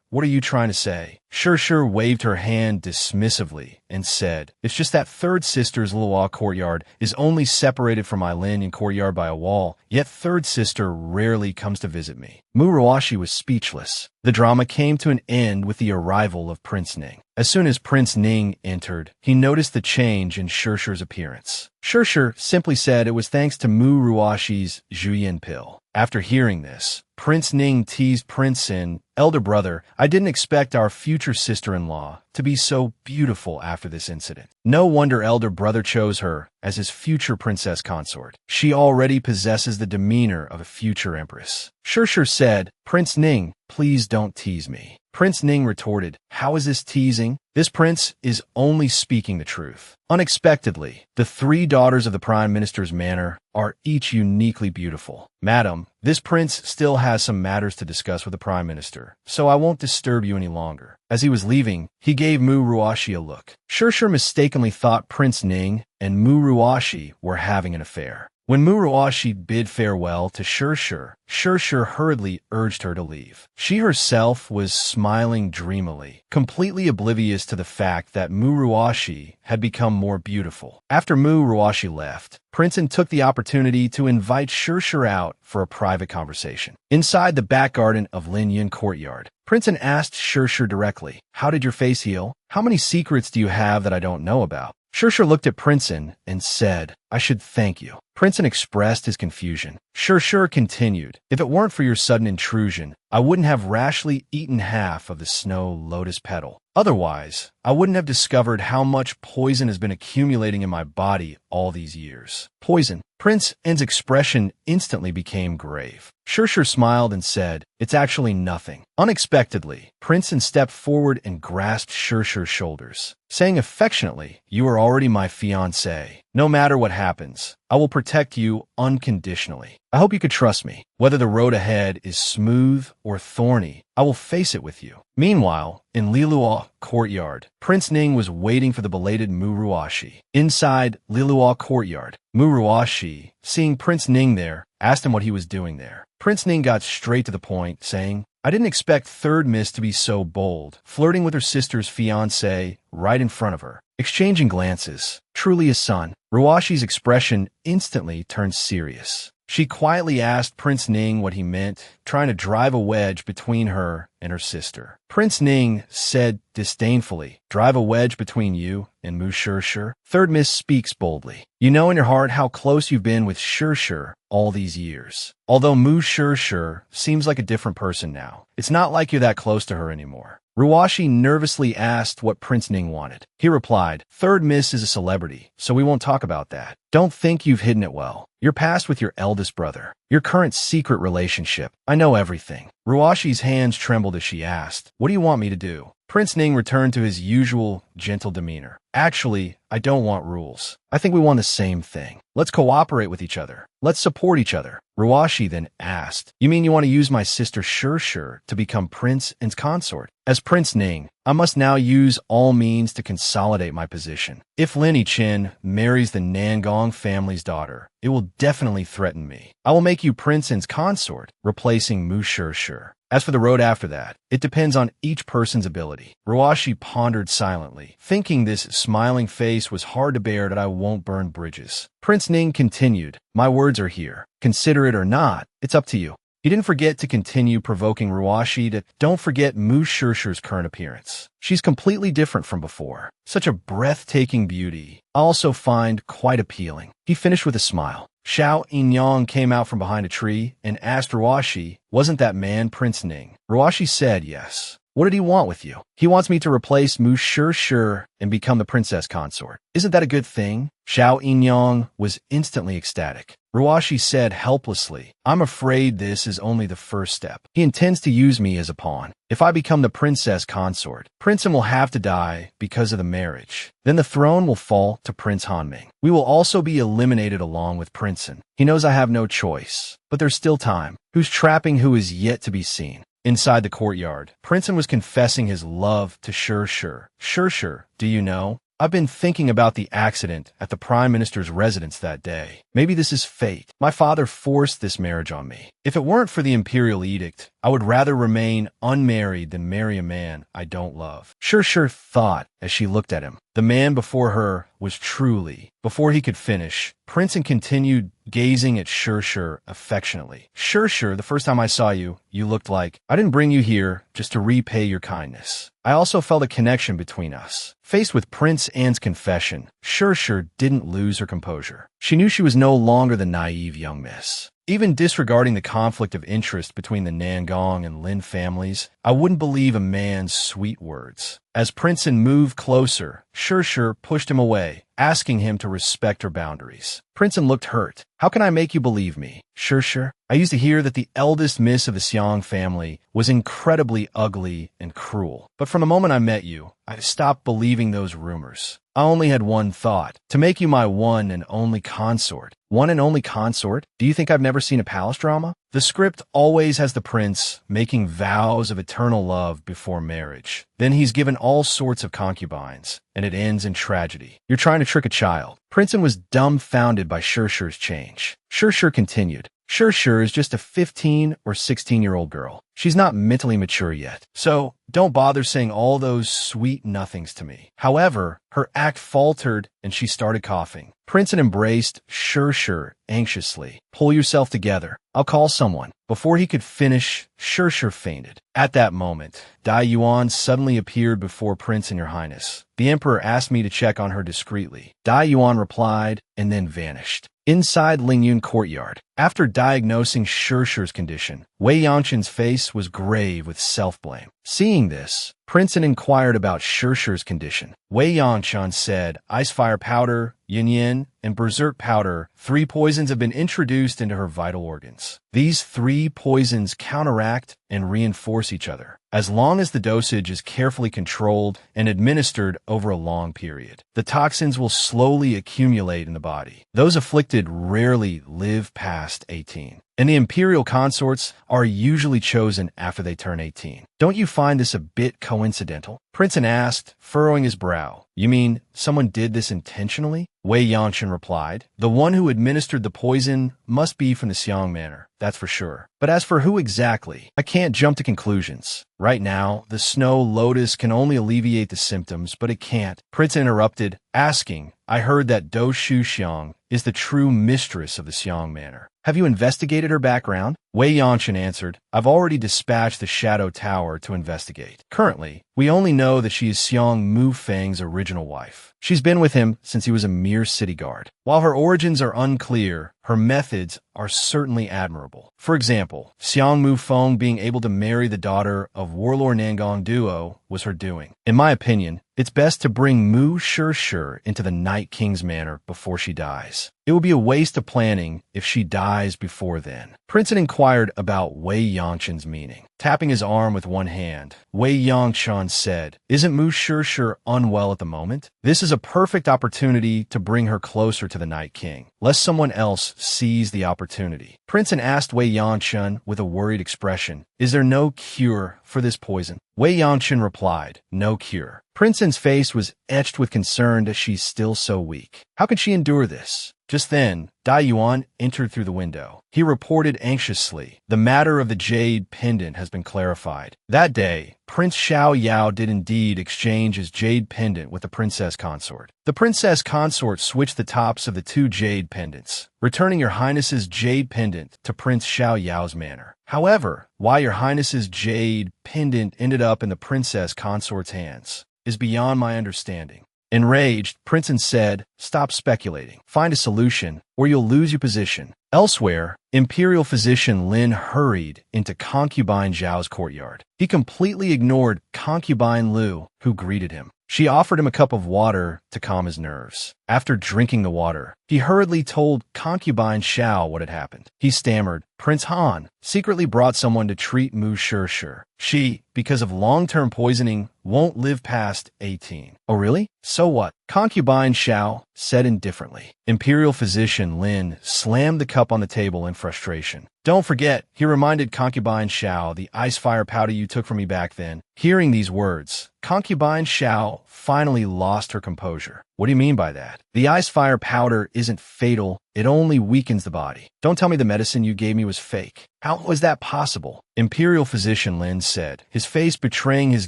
what are you trying to say? Shir waved her hand dismissively and said, it's just that third sister's Lilua Courtyard is only separated from my Lin Yun Courtyard by a wall, yet third sister rarely comes to visit me. Mu Ruoshi was speechless. The drama came to an end with the arrival of Prince Ning. As soon as Prince Ning entered, he noticed the change in Shirshir's appearance. Shirshir simply said it was thanks to Mu Ruashi's Zhuyin pill. After hearing this, Prince Ning teased Prince Sin, elder brother, I didn't expect our future sister-in-law to be so beautiful after this incident. No wonder elder brother chose her as his future princess consort. She already possesses the demeanor of a future empress. Shirshir said, Prince Ning, please don't tease me. Prince Ning retorted, how is this teasing? This prince is only speaking the truth. Unexpectedly, the three daughters of the prime minister's manor are each uniquely beautiful. Madam, this prince still has some matters to discuss with the prime minister, so I won't disturb you any longer. As he was leaving, he gave Mu Ruashi a look. Shirshir mistakenly thought Prince Ning and Mu Ruashi were having an affair. When Mu Ruashi bid farewell to Shirshir, Shirshir hurriedly urged her to leave. She herself was smiling dreamily, completely oblivious to the fact that Mu Ruashi had become more beautiful. After Mu Ruashi left, Prince N took the opportunity to invite Shirshir out for a private conversation. Inside the back garden of Lin Yun courtyard, Prince N asked Shirshir directly, how did your face heal? How many secrets do you have that I don't know about? Shirshir looked at Prince N and said, I should thank you. Prince N expressed his confusion. Shirshir continued, if it weren't for your sudden intrusion, I wouldn't have rashly eaten half of the snow lotus petal. Otherwise, I wouldn't have discovered how much poison has been accumulating in my body all these years. Poison. Prince N's expression instantly became grave. Shirshir smiled and said, it's actually nothing. Unexpectedly, Prince N stepped forward and grasped Shirshir's shoulders, saying affectionately, you are already my fiancé. No matter what happens, I will protect you unconditionally. I hope you could trust me. Whether the road ahead is smooth or thorny, I will face it with you. Meanwhile, in Lilua courtyard, Prince Ning was waiting for the belated Mu Ruashi. Inside Lilua courtyard, Mu Ruashi, seeing Prince Ning there, asked him what he was doing there. Prince Ning got straight to the point, saying, I didn't expect Third Miss to be so bold, flirting with her sister's fiancé right in front of her. Exchanging glances, truly a son. Ruashi's expression instantly turned serious. She quietly asked Prince Ning what he meant, trying to drive a wedge between her and her sister. Prince Ning said disdainfully, drive a wedge between you and Mu Shirshir? Third Miss speaks boldly. You know in your heart how close you've been with Shirshir all these years. Although Mu Shirshir seems like a different person now, it's not like you're that close to her anymore. Ruashi nervously asked what Prince Ning wanted. He replied, Third Miss is a celebrity, so we won't talk about that. Don't think you've hidden it well. Your past with your eldest brother. Your current secret relationship. I know everything. Ruashi's hands trembled as she asked, what do you want me to do? Prince Ning returned to his usual gentle demeanor. Actually, I don't want rules. I think we want the same thing. Let's cooperate with each other. Let's support each other. Ruashi then asked, you mean you want to use my sister Shirshir to become Prince N's consort? As Prince Ning, I must now use all means to consolidate my position. If Lin Yiqin marries the Nangong family's daughter, it will definitely threaten me. I will make you Prince N's consort, replacing Mu Shirshir. As for the road after that, it depends on each person's ability. Ruashi pondered silently, thinking this smiling face was hard to bear that I won't burn bridges. Prince Ning continued, my words are here. Consider it or not, it's up to you. He didn't forget to continue provoking Ruashi to don't forget Mu Shirshir's current appearance. She's completely different from before. Such a breathtaking beauty. I also find quite appealing. He finished with a smile. Xiao Yinyang came out from behind a tree and asked Ruashi, wasn't that man Prince Ning? Ruashi said yes. What did he want with you? He wants me to replace Mu Shirshir and become the princess consort. Isn't that a good thing? Xiao Yinyang was instantly ecstatic. Ruashi said helplessly, I'm afraid this is only the first step. He intends to use me as a pawn. If I become the princess consort, Prince N will have to die because of the marriage. Then the throne will fall to Prince Hanming. We will also be eliminated along with Prince N. He knows I have no choice, but there's still time. Who's trapping who is yet to be seen. Inside the courtyard, Prince N was confessing his love to Shirshir. Shirshir, do you know? I've been thinking about the accident at the Prime Minister's residence that day. Maybe this is fate. My father forced this marriage on me. If it weren't for the imperial edict, I would rather remain unmarried than marry a man I don't love. Sure thought as she looked at him. The man before her was truly. Before he could finish, Princeton continued gazing at Sure affectionately. Sure, the first time I saw you, you looked like I didn't bring you here just to repay your kindness. I also felt a connection between us. Faced with Prince Anne's confession, Sure didn't lose her composure. She knew she was no longer the naive young miss. Even disregarding the conflict of interest between the Nangong and Lin families, I wouldn't believe a man's sweet words. As Princeton moved closer, Sure pushed him away, asking him to respect her boundaries. Princeton looked hurt. How can I make you believe me? Sure. I used to hear that the eldest miss of the Xiong family was incredibly ugly and cruel. But from the moment I met you, I stopped believing those rumors. I only had one thought, to make you my one and only consort. One and only consort? Do you think I've never seen a palace drama? The script always has the prince making vows of eternal love before marriage. Then he's given all sorts of concubines, and it ends in tragedy. You're trying to trick a child. Princeton was dumbfounded by Sure's change. Sure continued. Sure is just a 15 or 16-year-old girl. She's not mentally mature yet. So don't bother saying all those sweet nothings to me. However, her act faltered and she started coughing. Princeton embraced Sure anxiously. Pull yourself together. I'll call someone. Before he could finish, Sure fainted. At that moment, Dai Yuan suddenly appeared before Prince and Your Highness. The Emperor asked me to check on her discreetly. Dai Yuan replied and then vanished. Inside Lingyun courtyard, after diagnosing Sure's condition, Wei Yanshan's face was grave with self-blame. Seeing this, Princeton inquired about Sure's condition. Wei Yanshan said, ice fire powder, yin and berserk powder, 3 poisons have been introduced into her vital organs. These 3 poisons counteract and reinforce each other, as long as the dosage is carefully controlled and administered over a long period. The toxins will slowly accumulate in the body. Those afflicted rarely live past 18. And the imperial consorts are usually chosen after they turn 18. Don't you find this a bit coincidental? Princeton asked, furrowing his brow. You mean someone did this intentionally? Wei Yanshan replied. The one who administered the poison must be from the Xiong Manor, that's for sure. But as for who exactly, I can't jump to conclusions. Right now, the snow lotus can only alleviate the symptoms, but it can't. Princeton interrupted, asking, I heard that Do Shu Xiong is the true mistress of the Xiong Manor. Have you investigated her background? Wei Yanshan answered, I've already dispatched the Shadow Tower to investigate. Currently, we only know that she is Xiong Mu Feng's original wife. She's been with him since he was a mere city guard. While her origins are unclear, her methods are certainly admirable. For example, Xiong Mu Feng being able to marry the daughter of Warlord Nangong Duo was her doing. In my opinion, it's best to bring Mu Sure into the Night King's manor before she dies. It will be a waste of planning if she dies before then. Princeton inquired about Wei Yanshan's meaning. Tapping his arm with one hand, Wei Yanshan said, Isn't Mu Sure unwell at the moment? This is a perfect opportunity to bring her closer to the Night King, lest someone else seize the opportunity. Princeton asked Wei Yanshan with a worried expression, Is there no cure for this poison? Wei Yanshan replied, No cure. Princeton's face was etched with concern that she's still so weak. How can she endure this? Just then, Dai Yuan entered through the window. He reported anxiously, the matter of the jade pendant has been clarified. That day, Prince Xiao Yao did indeed exchange his jade pendant with the princess consort. The princess consort switched the tops of the 2 jade pendants, returning Your Highness's jade pendant to Prince Xiao Yao's manor. However, why Your Highness's jade pendant ended up in the princess consort's hands is beyond my understanding. Enraged, Princeton said, Stop speculating. Find a solution, or you'll lose your position. Elsewhere, Imperial Physician Lin hurried into Concubine Zhao's courtyard. He completely ignored Concubine Liu, who greeted him. She offered him a cup of water to calm his nerves. After drinking the water, he hurriedly told Concubine Xiao what had happened. He stammered, Prince Han secretly brought someone to treat Mu Shishir. She, because of long-term poisoning, won't live past 18. Oh really? So what? Concubine Xiao said indifferently. Imperial physician Lin slammed the cup on the table in frustration. Don't forget, he reminded Concubine Xiao, the ice fire powder you took from me back then. Hearing these words, Concubine Xiao finally lost her composure. What do you mean by that? The ice fire powder isn't fatal, it only weakens the body. Don't tell me the medicine you gave me was fake. How was that possible? Imperial physician Lin said, his face betraying his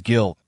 guilt.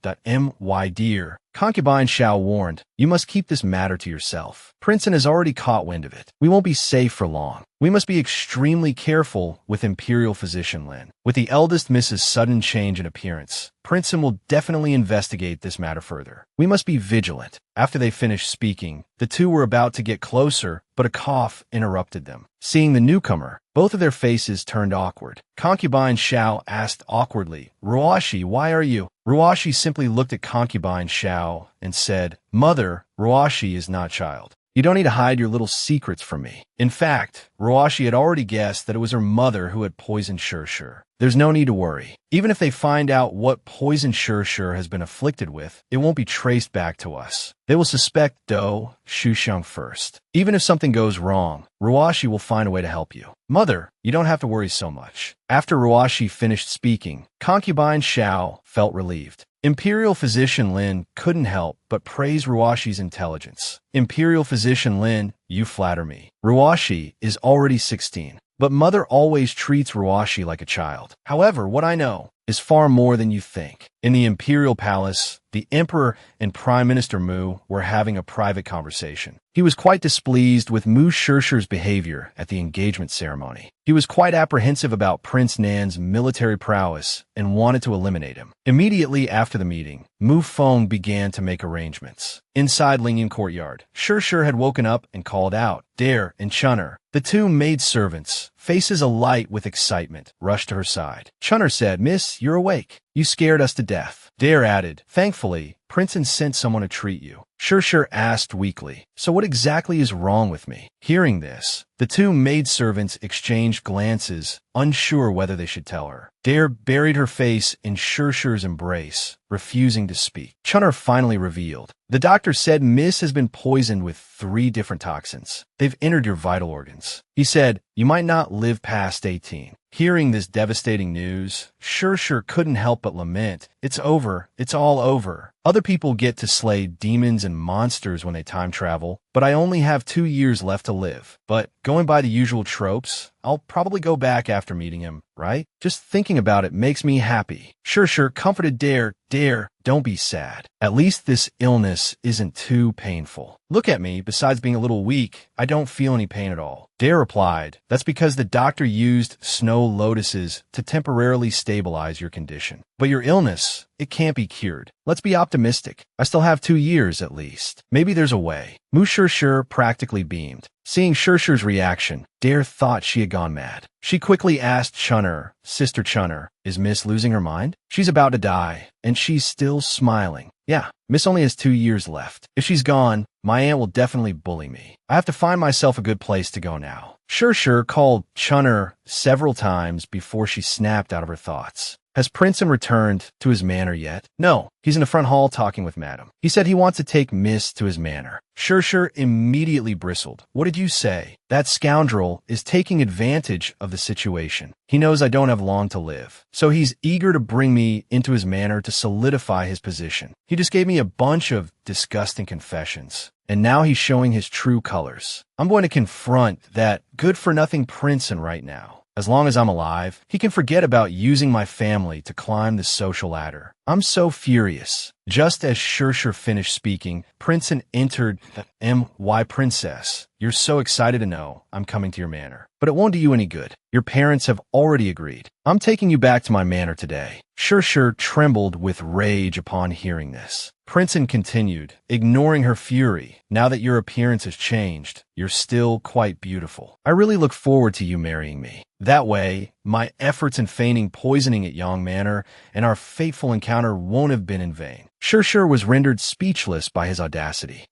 My dear, Concubine Xiao warned, you must keep this matter to yourself. Princeton has already caught wind of it. We won't be safe for long. We must be extremely careful with Imperial physician Lin. With the eldest Mrs. sudden change in appearance, Princeton will definitely investigate this matter further. We must be vigilant. After they finished speaking, the two were about to get closer, but a cough interrupted them. Seeing the newcomer, both of their faces turned awkward. Concubine Xiao asked awkwardly, Ruoshi, why are you? Ruoshi simply looked at Concubine Xiao and said, Mother, Ruoshi is not child. You don't need to hide your little secrets from me. In fact, Ruoshi had already guessed that it was her mother who had poisoned Shishir. There's no need to worry. Even if they find out what poison Shishir has been afflicted with, it won't be traced back to us. They will suspect Do Shuxiang first. Even if something goes wrong, Ruoshi will find a way to help you. Mother, you don't have to worry so much. After Ruoshi finished speaking, Concubine Xiao felt relieved. Imperial physician Lin couldn't help but praise Ruoshi's intelligence. Imperial physician Lin, you flatter me. Ruoshi is already 16, but mother always treats Ruoshi like a child. However, what I know is far more than you think. In the Imperial Palace, the Emperor and Prime Minister Mu were having a private conversation. He was quite displeased with Mu Shishir's behavior at the engagement ceremony. He was quite apprehensive about Prince Nan's military prowess and wanted to eliminate him. Immediately after the meeting, Mu Feng began to make arrangements. Inside Lingyan Courtyard, Shishir had woken up and called out. Dare and Chunner, the two maidservants, faces alight with excitement, rushed to her side. Chunner said, Miss, you're awake. You scared us to death. Dare added, Thankfully, Princeton sent someone to treat you. Shishir asked weakly, So what exactly is wrong with me? Hearing this, the two maidservants exchanged glances, unsure whether they should tell her. Dare buried her face in Shishir's embrace, refusing to speak. Chunner finally revealed. The doctor said Miss has been poisoned with 3 different toxins. They've entered your vital organs. He said, you might not live past 18. Hearing this devastating news, Shishir couldn't help but lament. It's over. It's all over. Other people get to slay demons and monsters when they time travel, but I only have 2 years left to live. But going by the usual tropes, I'll probably go back after meeting him, right? Just thinking about it makes me happy. Shishir comforted Dare. Dare, don't be sad. At least this illness isn't too painful. Look at me, besides being a little weak, I don't feel any pain at all. Dare replied, that's because the doctor used snow lotuses to temporarily stabilize your condition. But your illness, it can't be cured. Let's be optimistic. I still have 2 years at least. Maybe there's a way. Mu Shishir practically beamed. Seeing Shishir's reaction, Dare thought she had gone mad. She quickly asked Chunner, Sister Chunner, is Miss losing her mind? She's about to die, and she's still smiling. Yeah, Miss only has 2 years left. If she's gone, my aunt will definitely bully me. I have to find myself a good place to go now. Shishir called Chunner several times before she snapped out of her thoughts. Has Princeton returned to his manor yet? No, he's in the front hall talking with Madam. He said he wants to take Miss to his manor. Shishir immediately bristled. What did you say? That scoundrel is taking advantage of the situation. He knows I don't have long to live, so he's eager to bring me into his manor to solidify his position. He just gave me a bunch of disgusting confessions, and now he's showing his true colors. I'm going to confront that good-for-nothing Princeton right now. As long as I'm alive, he can forget about using my family to climb the social ladder. I'm so furious. Just as Shishir finished speaking, Princeton entered. My princess, you're so excited to know I'm coming to your manor. But it won't do you any good. Your parents have already agreed. I'm taking you back to my manor today. Shishir trembled with rage upon hearing this. Princeton continued, ignoring her fury. Now that your appearance has changed, you're still quite beautiful. I really look forward to you marrying me. That way, my efforts in feigning poisoning at Yang Manor and our fateful encounter won't have been in vain. Shishir was rendered speechless by his audacity.